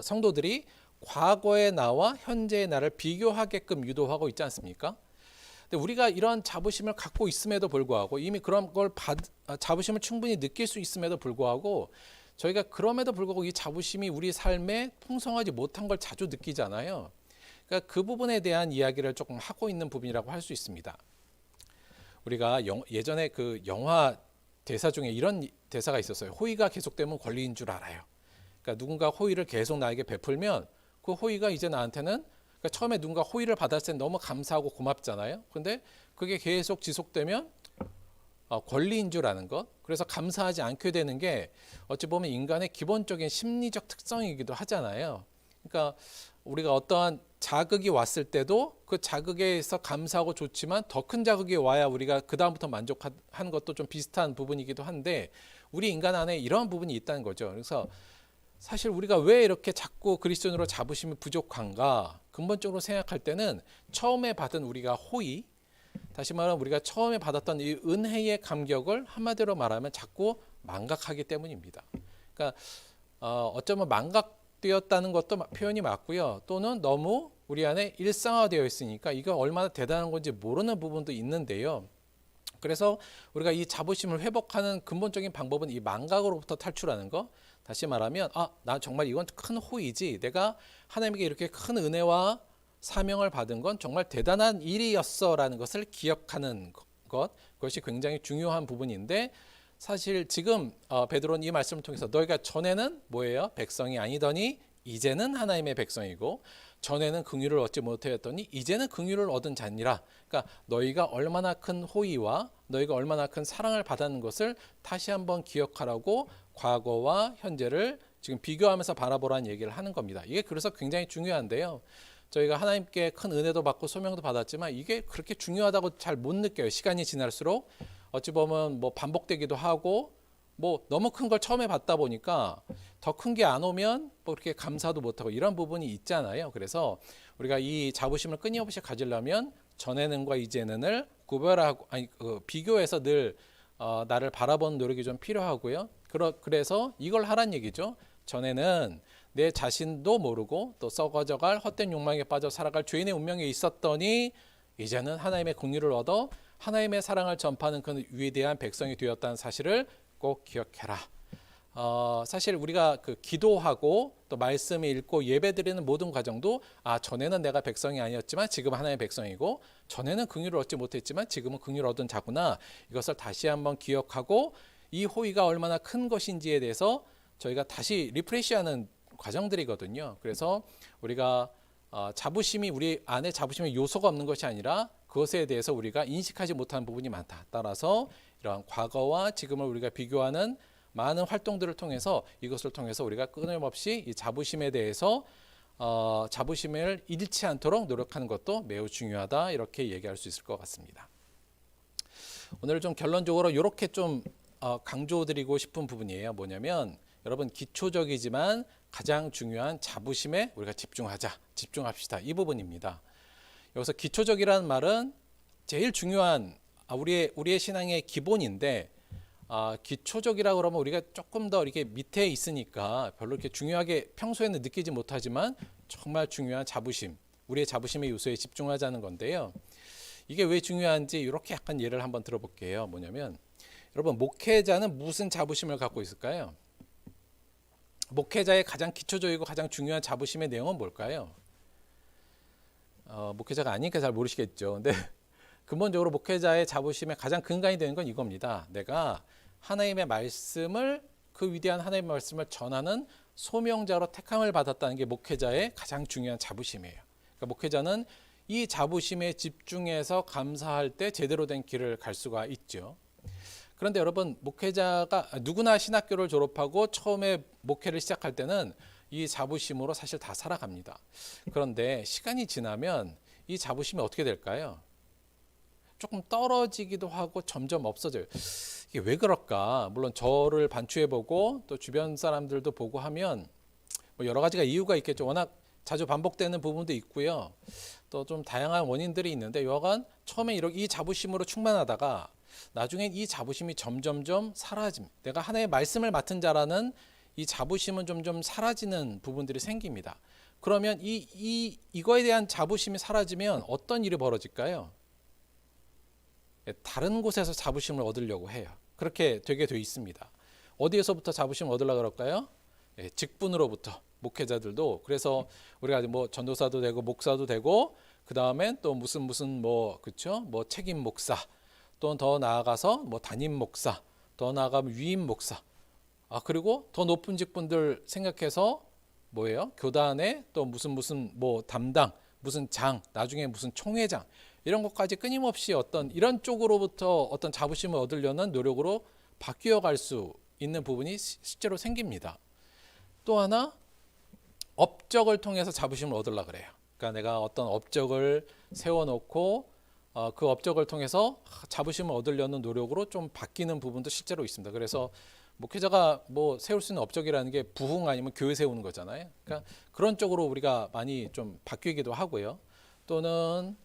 성도들이 과거의 나와 현재의 나를 비교하게끔 유도하고 있지 않습니까? 근데 우리가 이런 자부심을 갖고 있음에도 불구하고 이미 그런 걸 자부심을 충분히 느낄 수 있음에도 불구하고 저희가 그럼에도 불구하고 이 자부심이 우리 삶에 풍성하지 못한 걸 자주 느끼잖아요. 그러니까 그 부분에 대한 이야기를 조금 하고 있는 부분이라고 할 수 있습니다. 우리가 예전에 그 영화 대사 중에 이런 대사가 있었어요. 호의가 계속되면 권리인 줄 알아요. 그러니까 누군가 호의를 계속 나에게 베풀면 그 호의가 이제 나한테는 그러니까 처음에 누군가 호의를 받았을 때 너무 감사하고 고맙잖아요. 그런데 그게 계속 지속되면 권리인 줄 아는 것. 그래서 감사하지 않게 되는 게 어찌 보면 인간의 기본적인 심리적 특성이기도 하잖아요. 그러니까 우리가 어떠한 자극이 왔을 때도 그 자극에서 감사하고 좋지만 더 큰 자극이 와야 우리가 그 다음부터 만족하는 것도 좀 비슷한 부분이기도 한데 우리 인간 안에 이런 부분이 있다는 거죠. 그래서 사실 우리가 왜 이렇게 자꾸 그리스도인으로 자부심이 부족한가? 근본적으로 생각할 때는 처음에 받은 우리가 호의, 다시 말하면 우리가 처음에 받았던 이 은혜의 감격을 한마디로 말하면 자꾸 망각하기 때문입니다. 그러니까 어쩌면 망각되었다는 것도 표현이 맞고요. 또는 너무 우리 안에 일상화되어 있으니까 이거 얼마나 대단한 건지 모르는 부분도 있는데요. 그래서 우리가 이 자부심을 회복하는 근본적인 방법은 이 망각으로부터 탈출하는 거. 다시 말하면 나 정말 이건 큰 호의지. 내가 하나님께 이렇게 큰 은혜와 사명을 받은 건 정말 대단한 일이었어라는 것을 기억하는 것. 그것이 굉장히 중요한 부분인데 사실 지금 베드로는 이 말씀을 통해서 너희가 전에는 뭐예요? 백성이 아니더니 이제는 하나님의 백성이고 전에는 긍휼을 얻지 못하였더니 이제는 긍휼을 얻은 자니라. 그러니까 너희가 얼마나 큰 호의와 너희가 얼마나 큰 사랑을 받았는 것을 다시 한번 기억하라고 과거와 현재를 지금 비교하면서 바라보라는 얘기를 하는 겁니다. 이게 그래서 굉장히 중요한데요. 저희가 하나님께 큰 은혜도 받고 소명도 받았지만 이게 그렇게 중요하다고 잘 못 느껴요. 시간이 지날수록 어찌 보면 뭐 반복되기도 하고 뭐 너무 큰 걸 처음에 받다 보니까 더 큰 게 안 오면 뭐 그렇게 감사도 못하고 이런 부분이 있잖아요. 그래서 우리가 이 자부심을 끊임없이 가지려면 전에는과 이제는을 구별하고 비교해서 늘 나를 바라보는 노력이 좀 필요하고요. 그래서 이걸 하란 얘기죠. 전에는 내 자신도 모르고 또 썩어져갈 헛된 욕망에 빠져 살아갈 죄인의 운명에 있었더니 이제는 하나님의 긍휼을 얻어 하나님의 사랑을 전파하는 그 위대한 백성이 되었다는 사실을 꼭 기억해라. 사실 우리가 그 기도하고 또 말씀 읽고 예배드리는 모든 과정도 전에는 내가 백성이 아니었지만 지금 하나님의 백성이고 전에는 긍휼을 얻지 못했지만 지금은 긍휼을 얻은 자구나. 이것을 다시 한번 기억하고 이 호의가 얼마나 큰 것인지에 대해서 저희가 다시 리프레시하는 과정들이거든요. 그래서 우리가 자부심이 우리 안에 자부심의 요소가 없는 것이 아니라 그것에 대해서 우리가 인식하지 못하는 부분이 많다. 따라서 이러한 과거와 지금을 우리가 비교하는 많은 활동들을 통해서 이것을 통해서 우리가 끊임없이 이 자부심에 대해서 자부심을 잃지 않도록 노력하는 것도 매우 중요하다. 이렇게 얘기할 수 있을 것 같습니다. 오늘 좀 결론적으로 이렇게 좀 강조드리고 싶은 부분이에요. 뭐냐면 여러분 기초적이지만 가장 중요한 자부심에 우리가 집중합시다. 이 부분입니다. 여기서 기초적이라는 말은 제일 중요한 우리의 신앙의 기본인데 기초적이라고 그러면 우리가 조금 더 이렇게 밑에 있으니까 별로 이렇게 중요하게 평소에는 느끼지 못하지만 정말 중요한 자부심, 우리의 자부심의 요소에 집중하자는 건데요. 이게 왜 중요한지 이렇게 약간 예를 한번 들어볼게요. 뭐냐면 여러분 목회자는 무슨 자부심을 갖고 있을까요? 목회자의 가장 기초적이고 가장 중요한 자부심의 내용은 뭘까요? 목회자가 아니니까 잘 모르시겠죠. 근데 근본적으로 목회자의 자부심의 가장 근간이 되는 건 이겁니다. 내가 하나님의 말씀을 그 위대한 하나님의 말씀을 전하는 소명자로 택함을 받았다는 게 목회자의 가장 중요한 자부심이에요. 그러니까 목회자는 이 자부심에 집중해서 감사할 때 제대로 된 길을 갈 수가 있죠. 그런데 여러분 목회자가 누구나 신학교를 졸업하고 처음에 목회를 시작할 때는 이 자부심으로 사실 다 살아갑니다. 그런데 시간이 지나면 이 자부심이 어떻게 될까요? 조금 떨어지기도 하고 점점 없어져요. 이게 왜 그럴까? 물론 저를 반추해보고 또 주변 사람들도 보고 하면 뭐 여러 가지가 이유가 있겠죠. 워낙 자주 반복되는 부분도 있고요. 또 좀 다양한 원인들이 있는데 여하간 처음에 이 자부심으로 충만하다가 나중엔 이 자부심이 점점점 사라짐. 내가 하나님의 말씀을 맡은 자라는 이 자부심은 점점 사라지는 부분들이 생깁니다. 그러면 이거에 대한 자부심이 사라지면 어떤 일이 벌어질까요? 다른 곳에서 자부심을 얻으려고 해요. 그렇게 되게 돼 있습니다. 어디에서부터 자부심을 얻으려고 그럴까요? 직분으로부터. 목회자들도 그래서 우리가 뭐 전도사도 되고 목사도 되고 그 다음엔 또 무슨 그렇죠? 뭐 책임 목사, 또 더 나아가서 뭐 담임 목사, 더 나아가면 위임 목사. 그리고 더 높은 직분들 생각해서 뭐예요? 교단에 또 무슨 뭐 담당, 무슨 장, 나중에 무슨 총회장 이런 것까지 끊임없이 어떤 이런 쪽으로부터 어떤 자부심을 얻으려는 노력으로 바뀌어 갈 수 있는 부분이 실제로 생깁니다. 또 하나 업적을 통해서 자부심을 얻으려고 그래요. 그러니까 내가 어떤 업적을 세워놓고 그 업적을 통해서 자부심을 얻으려는 노력으로 좀 바뀌는 부분도 실제로 있습니다. 그래서 목회자가 뭐 세울 수 있는 업적이라는 게 부흥 아니면 교회 세우는 거잖아요. 그러니까 그런 쪽으로 우리가 많이 좀 바뀌기도 하고요. 또는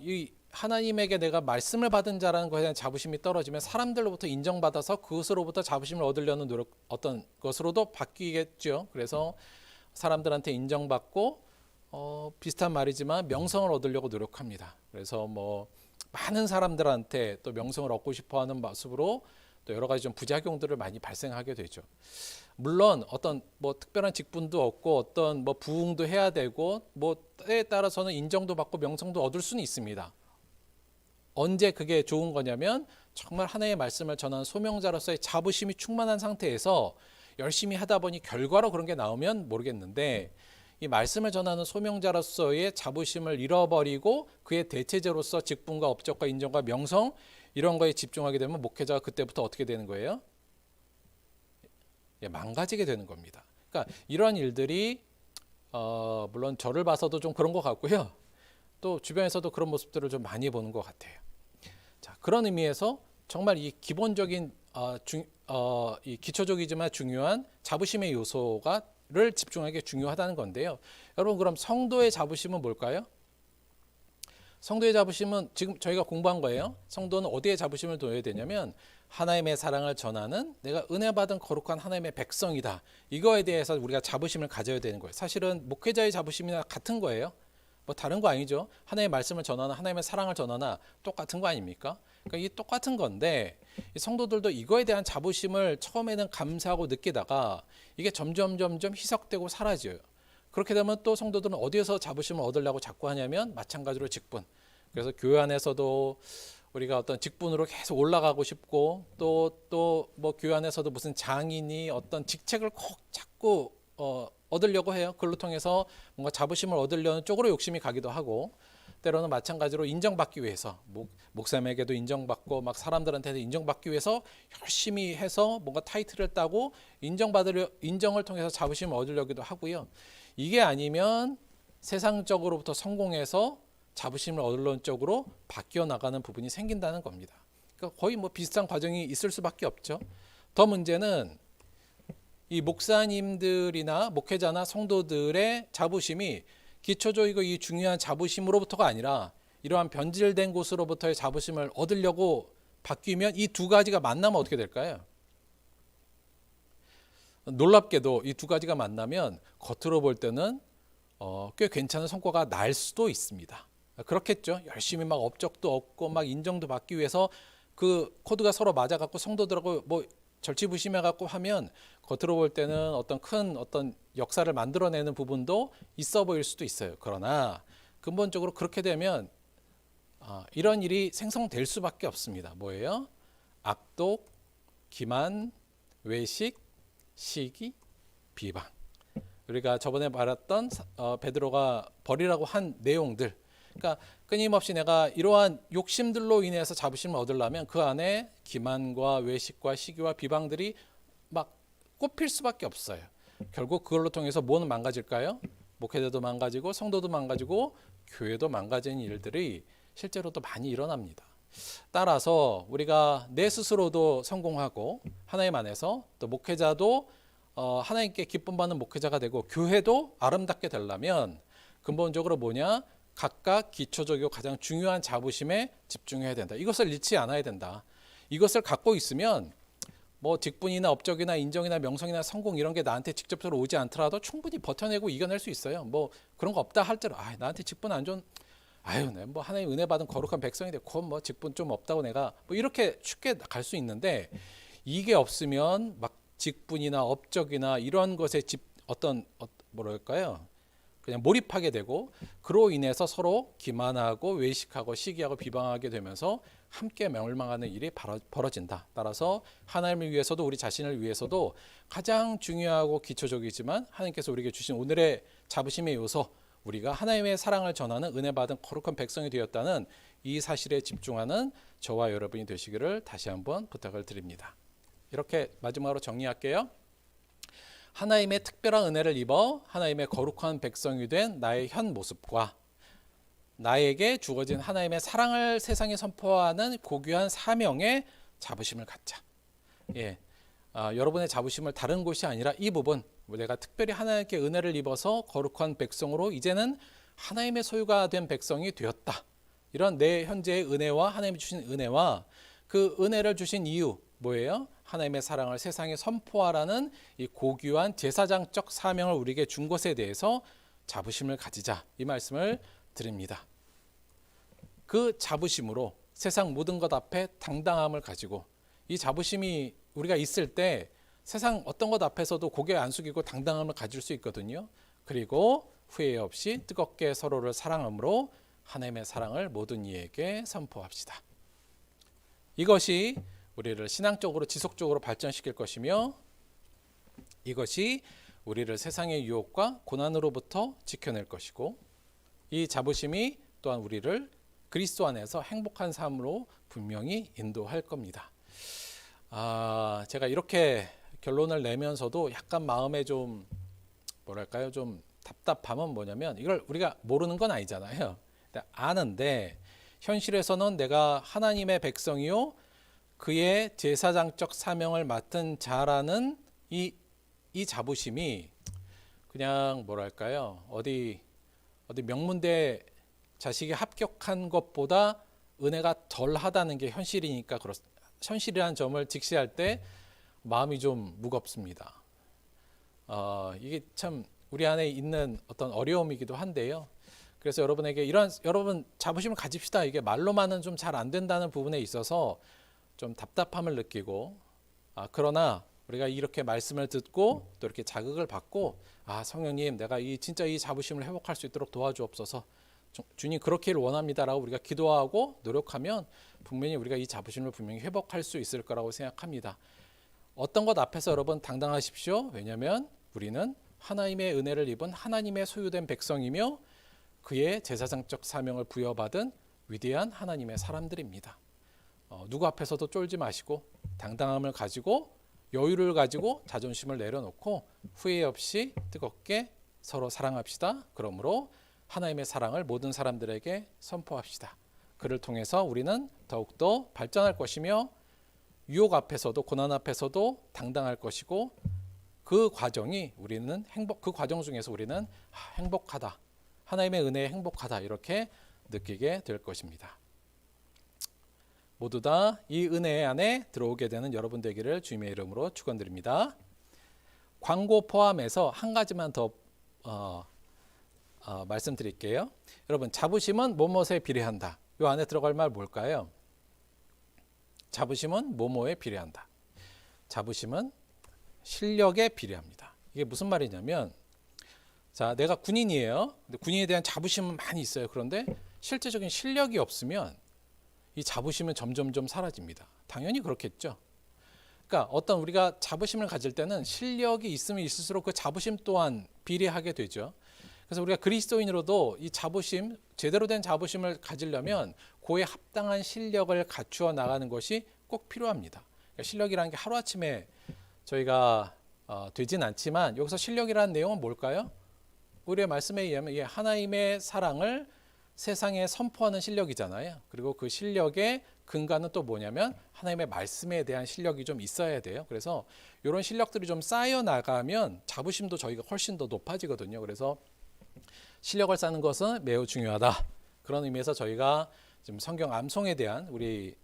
이 하나님에게 내가 말씀을 받은 자라는 것에 대한 자부심이 떨어지면 사람들로부터 인정받아서 그것으로부터 자부심을 얻으려는 노력 어떤 것으로도 바뀌겠죠. 그래서 사람들한테 인정받고 비슷한 말이지만 명성을 얻으려고 노력합니다. 그래서 뭐 많은 사람들한테 또 명성을 얻고 싶어하는 모습으로 또 여러 가지 좀 부작용들을 많이 발생하게 되죠. 물론 어떤 뭐 특별한 직분도 얻고 어떤 뭐 부흥도 해야 되고 뭐 때에 따라서는 인정도 받고 명성도 얻을 수는 있습니다. 언제 그게 좋은 거냐면 정말 하나님의 말씀을 전하는 소명자로서의 자부심이 충만한 상태에서 열심히 하다 보니 결과로 그런 게 나오면 모르겠는데 이 말씀을 전하는 소명자로서의 자부심을 잃어버리고 그의 대체제로서 직분과 업적과 인정과 명성 이런 거에 집중하게 되면 목회자가 그때부터 어떻게 되는 거예요? 망가지게 되는 겁니다. 그러니까 이런 일들이 물론 저를 봐서도 좀 그런 것 같고요. 또 주변에서도 그런 모습들을 좀 많이 보는 것 같아요. 자, 그런 의미에서 정말 이 기본적인 이 기초적이지만 중요한 자부심의 요소가를 집중하기 중요하다는 건데요. 여러분 그럼 성도의 자부심은 뭘까요? 성도의 자부심은 지금 저희가 공부한 거예요. 성도는 어디에 자부심을 둬야 되냐면 하나님의 사랑을 전하는 내가 은혜 받은 거룩한 하나님의 백성이다. 이거에 대해서 우리가 자부심을 가져야 되는 거예요. 사실은 목회자의 자부심이나 같은 거예요. 뭐 다른 거 아니죠. 하나님의 말씀을 전하나 하나님의 사랑을 전하나 똑같은 거 아닙니까? 그러니까 이 똑같은 건데 이 성도들도 이거에 대한 자부심을 처음에는 감사하고 느끼다가 이게 점점 희석되고 사라져요. 그렇게 되면 또 성도들은 어디에서 자부심을 얻으려고 자꾸 하냐면 마찬가지로 직분. 그래서 교회 안에서도 우리가 어떤 직분으로 계속 올라가고 싶고 또 뭐 교회 안에서도 무슨 장인이 어떤 직책을 꼭 자꾸 얻으려고 해요. 그걸로 통해서 뭔가 자부심을 얻으려는 쪽으로 욕심이 가기도 하고 때로는 마찬가지로 인정받기 위해서 목사님에게도 인정받고 막 사람들한테도 인정받기 위해서 열심히 해서 뭔가 타이틀을 따고 인정을 통해서 자부심을 얻으려기도 하고요. 이게 아니면 세상적으로부터 성공해서 자부심을 얻으려는 쪽으로 바뀌어 나가는 부분이 생긴다는 겁니다. 그러니까 거의 뭐 비슷한 과정이 있을 수밖에 없죠. 더 문제는 이 목사님들이나 목회자나 성도들의 자부심이 기초적이고 이 중요한 자부심으로부터가 아니라 이러한 변질된 곳으로부터의 자부심을 얻으려고 바뀌면 이 두 가지가 만나면 어떻게 될까요? 놀랍게도 이 두 가지가 만나면 겉으로 볼 때는 꽤 괜찮은 성과가 날 수도 있습니다. 그렇겠죠. 열심히 막 업적도 얻고 막 인정도 받기 위해서 그 코드가 서로 맞아갖고 성도들하고 뭐 절치부심해갖고 하면 겉으로 볼 때는 어떤 큰 어떤 역사를 만들어내는 부분도 있어 보일 수도 있어요. 그러나 근본적으로 그렇게 되면 이런 일이 생성될 수밖에 없습니다. 뭐예요? 악독, 기만, 외식, 시기, 비방. 우리가 저번에 말했던 베드로가 버리라고 한 내용들. 그러니까 끊임없이 내가 이러한 욕심들로 인해서 자부심을 얻으려면 그 안에 기만과 외식과 시기와 비방들이 막 꼽힐 수밖에 없어요. 결국 그걸로 통해서 뭐는 망가질까요? 목회자도 망가지고 성도도 망가지고 교회도 망가지는 일들이 실제로도 많이 일어납니다. 따라서 우리가 내 스스로도 성공하고 하나님 안에서 또 목회자도 하나님께 기쁨 받는 목회자가 되고 교회도 아름답게 되려면 근본적으로 뭐냐? 각각 기초적이고 가장 중요한 자부심에 집중해야 된다. 이것을 잃지 않아야 된다. 이것을 갖고 있으면 뭐 직분이나 업적이나 인정이나 명성이나 성공 이런 게 나한테 직접적으로 오지 않더라도 충분히 버텨내고 이겨낼 수 있어요. 뭐 그런 거 없다 할때로 나한테 직분 안 좋은 뭐 하나님 은혜 받은 거룩한 백성이 되고 뭐 직분 좀 없다고 내가 뭐 이렇게 쉽게 갈 수 있는데 이게 없으면 막 직분이나 업적이나 이런 것에 뭐랄까요? 그냥 몰입하게 되고 그로 인해서 서로 기만하고 외식하고 시기하고 비방하게 되면서 함께 멸망하는 일이 벌어진다. 따라서 하나님을 위해서도 우리 자신을 위해서도 가장 중요하고 기초적이지만 하나님께서 우리에게 주신 오늘의 자부심의 요소 우리가 하나님의 사랑을 전하는 은혜 받은 거룩한 백성이 되었다는 이 사실에 집중하는 저와 여러분이 되시기를 다시 한번 부탁을 드립니다. 이렇게 마지막으로 정리할게요. 하나님의 특별한 은혜를 입어 하나님의 거룩한 백성이 된 나의 현 모습과 나에게 주어진 하나님의 사랑을 세상에 선포하는 고귀한 사명의 자부심을 갖자. 예, 여러분의 자부심을 다른 곳이 아니라 이 부분, 내가 특별히 하나님께 은혜를 입어서 거룩한 백성으로 이제는 하나님의 소유가 된 백성이 되었다. 이런 내 현재의 은혜와 하나님이 주신 은혜와 그 은혜를 주신 이유 뭐예요? 하나님의 사랑을 세상에 선포하라는 이 고귀한 제사장적 사명을 우리에게 준 것에 대해서 자부심을 가지자, 이 말씀을 드립니다. 그 자부심으로 세상 모든 것 앞에 당당함을 가지고, 이 자부심이 우리가 있을 때 세상 어떤 것 앞에서도 고개 안 숙이고 당당함을 가질 수 있거든요. 그리고 후회 없이 뜨겁게 서로를 사랑함으로 하나님의 사랑을 모든 이에게 선포합시다. 이것이 우리를 신앙적으로 지속적으로 발전시킬 것이며, 이것이 우리를 세상의 유혹과 고난으로부터 지켜낼 것이고, 이 자부심이 또한 우리를 그리스도 안에서 행복한 삶으로 분명히 인도할 겁니다. 제가 이렇게 결론을 내면서도 약간 마음에 좀 뭐랄까요, 좀 답답함은 뭐냐면, 이걸 우리가 모르는 건 아니잖아요. 아는데 현실에서는 내가 하나님의 백성이요 그의 제사장적 사명을 맡은 자라는 이 자부심이 그냥 뭐랄까요, 어디 명문대 자식이 합격한 것보다 은혜가 덜하다는 게 현실이니까 현실이라는 점을 직시할 때 마음이 좀 무겁습니다. 이게 참 우리 안에 있는 어떤 어려움이기도 한데요. 그래서 여러분에게 여러분 자부심을 가집시다. 이게 말로만은 좀 잘 안 된다는 부분에 있어서 좀 답답함을 느끼고, 그러나 우리가 이렇게 말씀을 듣고 또 이렇게 자극을 받고, 성령님, 내가 진짜 이 자부심을 회복할 수 있도록 도와주옵소서. 주님 그렇기를 원합니다라고 우리가 기도하고 노력하면 분명히 우리가 이 자부심을 분명히 회복할 수 있을 거라고 생각합니다. 어떤 것 앞에서 여러분 당당하십시오. 왜냐하면 우리는 하나님의 은혜를 입은 하나님의 소유된 백성이며 그의 제사장적 사명을 부여받은 위대한 하나님의 사람들입니다. 누구 앞에서도 쫄지 마시고 당당함을 가지고 여유를 가지고 자존심을 내려놓고 후회 없이 뜨겁게 서로 사랑합시다. 그러므로 하나님의 사랑을 모든 사람들에게 선포합시다. 그를 통해서 우리는 더욱더 발전할 것이며 유혹 앞에서도 고난 앞에서도 당당할 것이고, 그 과정이 그 과정 중에서 우리는 행복하다, 하나님의 은혜에 행복하다, 이렇게 느끼게 될 것입니다. 모두 다 이 은혜 안에 들어오게 되는 여러분 되기를 주님의 이름으로 축원드립니다. 광고 포함해서 한 가지만 더 말씀드릴게요. 여러분, 자부심은 뭐뭐에 비례한다. 이 안에 들어갈 말 뭘까요? 자부심은 뭐뭐에 비례한다. 자부심은 실력에 비례합니다. 이게 무슨 말이냐면, 자, 내가 군인이에요. 근데 군인에 대한 자부심은 많이 있어요. 그런데 실제적인 실력이 없으면 이 자부심은 점점점 사라집니다. 당연히 그렇겠죠. 그러니까 어떤 우리가 자부심을 가질 때는 실력이 있으면 있을수록 그 자부심 또한 비례하게 되죠. 그래서 우리가 그리스도인으로도 이 자부심, 제대로 된 자부심을 가지려면 그에 합당한 실력을 갖추어 나가는 것이 꼭 필요합니다. 그러니까 실력이라는 게 하루아침에 저희가 되진 않지만, 여기서 실력이라는 내용은 뭘까요? 우리의 말씀에 의하면 하나님의 사랑을 세상에 선포하는 실력이잖아요. 그리고 그 실력의 근간은 또 뭐냐면 하나님의 말씀에 대한 실력이 좀 있어야 돼요. 그래서 이런 실력들이 좀 쌓여 나가면 자부심도 저희가 훨씬 더 높아지거든요. 그래서 실력을 쌓는 것은 매우 중요하다. 그런 의미에서 저희가 지금 성경 암송에 대한 우리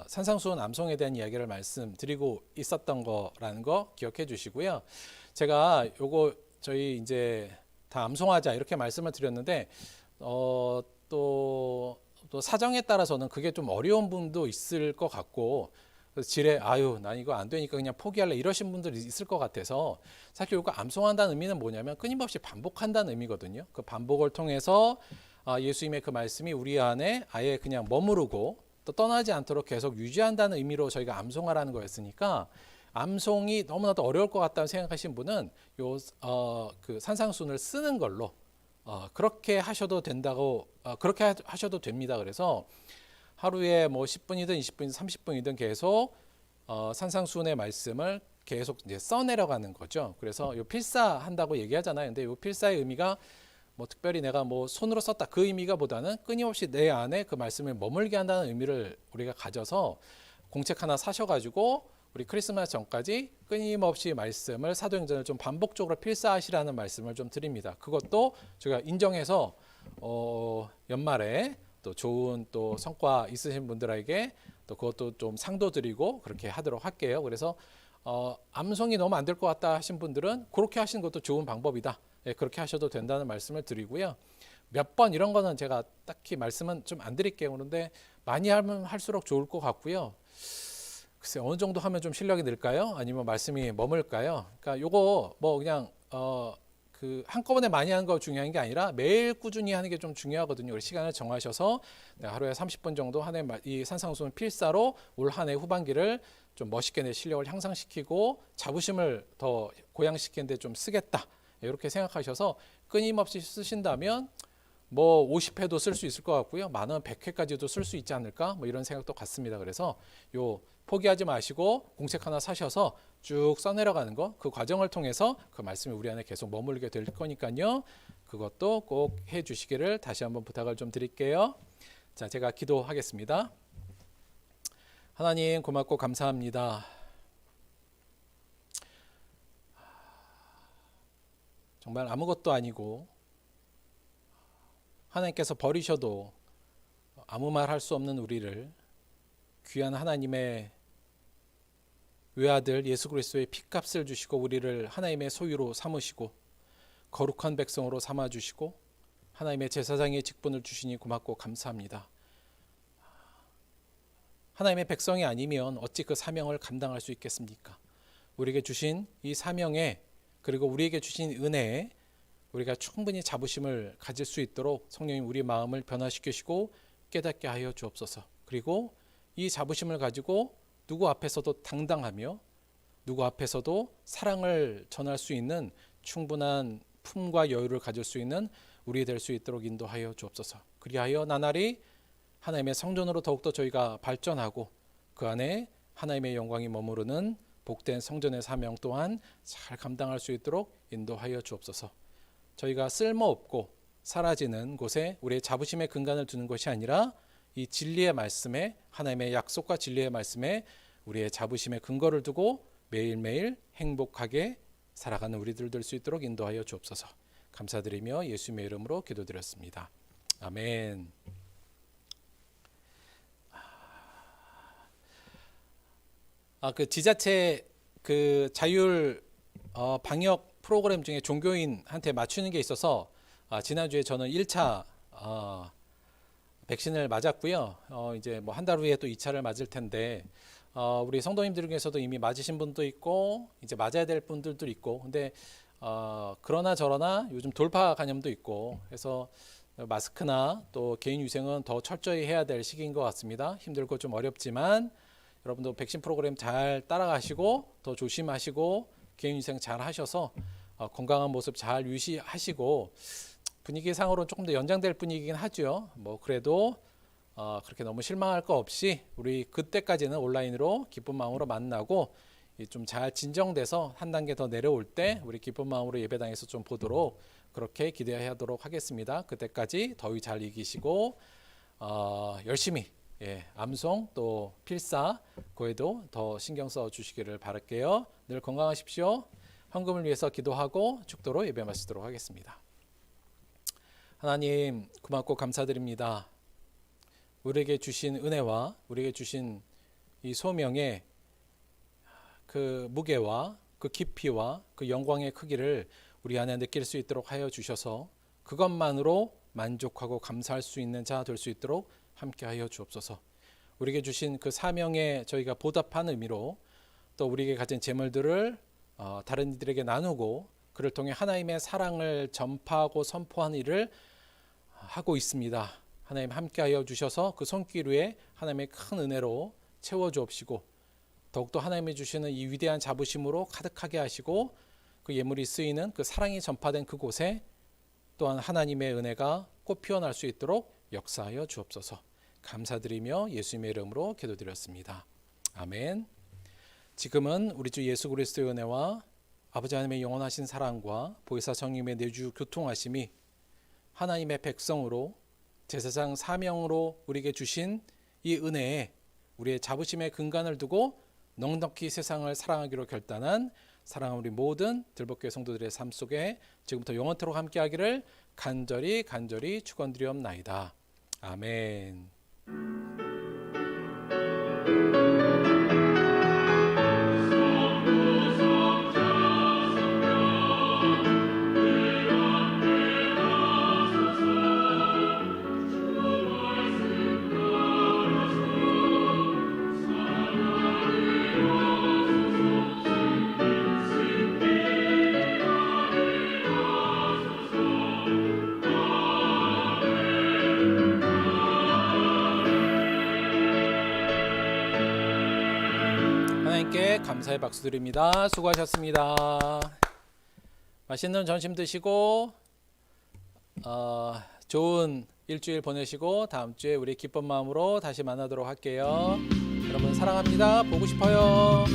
산상수훈 암송에 대한 이야기를 말씀드리고 있었던 거라는 거 기억해 주시고요. 제가 요거 저희 이제 다 암송하자 이렇게 말씀을 드렸는데 또 사정에 따라서는 그게 좀 어려운 분도 있을 것 같고, 지레 난 이거 안 되니까 그냥 포기할래 이러신 분들이 있을 것 같아서, 사실 이거 암송한다는 의미는 뭐냐면 끊임없이 반복한다는 의미거든요. 그 반복을 통해서 예수님의 그 말씀이 우리 안에 아예 그냥 머무르고 또 떠나지 않도록 계속 유지한다는 의미로 저희가 암송하라는 거였으니까, 암송이 너무나도 어려울 것 같다는 생각하신 분은 그 산상순을 쓰는 걸로 그렇게 하셔도 된다고, 그렇게 하셔도 됩니다. 그래서 하루에 뭐 10분이든 20분이든 30분이든 계속 산상수훈의 말씀을 계속 이제 써내려가는 거죠. 그래서 요 필사한다고 얘기하잖아요. 근데 요 필사의 의미가 뭐 특별히 내가 뭐 손으로 썼다 그 의미가보다는 끊임없이 내 안에 그 말씀을 머물게 한다는 의미를 우리가 가져서 공책 하나 사셔가지고 우리 크리스마스 전까지 끊임없이 말씀을 사도행전을 좀 반복적으로 필사하시라는 말씀을 좀 드립니다. 그것도 제가 인정해서 연말에 또 좋은 또 성과 있으신 분들에게 또 그것도 좀 상도 드리고 그렇게 하도록 할게요. 그래서 암송이 너무 안 될 것 같다 하신 분들은 그렇게 하시는 것도 좋은 방법이다. 예, 그렇게 하셔도 된다는 말씀을 드리고요. 몇 번 이런 거는 제가 딱히 말씀은 좀 안 드릴게요. 그런데 많이 하면 할수록 좋을 것 같고요. 글쎄 어느 정도 하면 좀 실력이 늘까요? 아니면 말씀이 머물까요? 그러니까 요거 뭐 그냥 그 한꺼번에 많이 하는 거 중요한 게 아니라 매일 꾸준히 하는 게 좀 중요하거든요. 우리 시간을 정하셔서 하루에 30분 정도 한 해 이 산상수훈 필사로 올 한 해 후반기를 좀 멋있게 내 실력을 향상시키고 자부심을 더 고양시키는데 좀 쓰겠다. 이렇게 생각하셔서 끊임없이 쓰신다면 뭐 50회도 쓸 수 있을 것 같고요. 많으면 100회까지도 쓸 수 있지 않을까? 뭐 이런 생각도 같습니다. 그래서 요 포기하지 마시고 공책 하나 사셔서 쭉 써내려가는 거, 그 과정을 통해서 그 말씀이 우리 안에 계속 머물게 될 거니까요. 그것도 꼭 해주시기를 다시 한번 부탁을 좀 드릴게요. 자, 제가 기도하겠습니다. 하나님 고맙고 감사합니다. 정말 아무것도 아니고 하나님께서 버리셔도 아무 말 할 수 없는 우리를 귀한 하나님의 외아들 예수 그리스도의 피값을 주시고 우리를 하나님의 소유로 삼으시고 거룩한 백성으로 삼아주시고 하나님의 제사장의 직분을 주시니 고맙고 감사합니다. 하나님의 백성이 아니면 어찌 그 사명을 감당할 수 있겠습니까? 우리에게 주신 이 사명에 그리고 우리에게 주신 은혜에 우리가 충분히 자부심을 가질 수 있도록 성령님 우리 마음을 변화시키시고 깨닫게 하여 주옵소서. 그리고 이 자부심을 가지고 누구 앞에서도 당당하며 누구 앞에서도 사랑을 전할 수 있는 충분한 품과 여유를 가질 수 있는 우리 될 수 있도록 인도하여 주옵소서. 그리하여 나날이 하나님의 성전으로 더욱더 저희가 발전하고 그 안에 하나님의 영광이 머무르는 복된 성전의 사명 또한 잘 감당할 수 있도록 인도하여 주옵소서. 저희가 쓸모없고 사라지는 곳에 우리의 자부심의 근간을 두는 것이 아니라 이 진리의 말씀에 하나님의 약속과 진리의 말씀에 우리의 자부심의 근거를 두고 매일매일 행복하게 살아가는 우리들 될 수 있도록 인도하여 주옵소서. 감사드리며 예수님의 이름으로 기도드렸습니다. 아멘. 그 지자체 그 자율 방역 프로그램 중에 종교인한테 맞추는 게 있어서 지난주에 저는 1차 백신을 맞았고요. 이제 뭐 한 달 후에 또 2차를 맞을 텐데 우리 성도님들 중에서도 이미 맞으신 분도 있고 이제 맞아야 될 분들도 있고 근데 그러나 저러나 요즘 돌파 감염도 있고 해서 마스크나 또 개인 위생은 더 철저히 해야 될 시기인 것 같습니다. 힘들고 좀 어렵지만 여러분도 백신 프로그램 잘 따라가시고 더 조심하시고 개인 위생 잘 하셔서 건강한 모습 잘 유지하시고 분위기상으로는 조금 더 연장될 분위기긴 하죠. 뭐 그래도 그렇게 너무 실망할 거 없이 우리 그때까지는 온라인으로 기쁜 마음으로 만나고 좀 잘 진정돼서 한 단계 더 내려올 때 우리 기쁜 마음으로 예배당에서 좀 보도록 그렇게 기대하도록 하겠습니다. 그때까지 더위 잘 이기시고 열심히 암송 또 필사 그에도 더 신경 써 주시기를 바랄게요. 늘 건강하십시오. 헌금을 위해서 기도하고 축도로 예배 마치도록 하겠습니다. 하나님 고맙고 감사드립니다. 우리에게 주신 은혜와 우리에게 주신 이 소명의 그 무게와 그 깊이와 그 영광의 크기를 우리 안에 느낄 수 있도록 하여 주셔서 그것만으로 만족하고 감사할 수 있는 자 될 수 있도록 함께하여 주옵소서. 우리에게 주신 그 사명에 저희가 보답한 의미로 또 우리에게 가진 재물들을 다른 이들에게 나누고 그를 통해 하나님의 사랑을 전파하고 선포하는 일을 하고 있습니다. 하나님 함께하여 주셔서 그 손길 위에 하나님의 큰 은혜로 채워 주옵시고 더욱더 하나님이 주시는 이 위대한 자부심으로 가득하게 하시고 그 예물이 쓰이는 그 사랑이 전파된 그곳에 또한 하나님의 은혜가 꽃 피어날 수 있도록 역사하여 주옵소서. 감사드리며 예수님의 이름으로 기도드렸습니다. 아멘. 지금은 우리 주 예수 그리스도의 은혜와 아버지 하나님의 영원하신 사랑과 보혜사 성령님의 내주 교통하심이 하나님의 백성으로 제사장 사명으로 우리에게 주신 이 은혜에 우리의 자부심의 근간을 두고 넉넉히 세상을 사랑하기로 결단한 사랑하는 우리 모든 들복교회 성도들의 삶 속에 지금부터 영원토록 함께하기를 간절히 축원드리옵나이다. 아멘. 하나님께 감사의 박수 드립니다. 수고하셨습니다. 맛있는 점심 드시고 좋은 일주일 보내시고 다음 주에 우리 기쁜 마음으로 다시 만나도록 할게요. 여러분 사랑합니다. 보고 싶어요.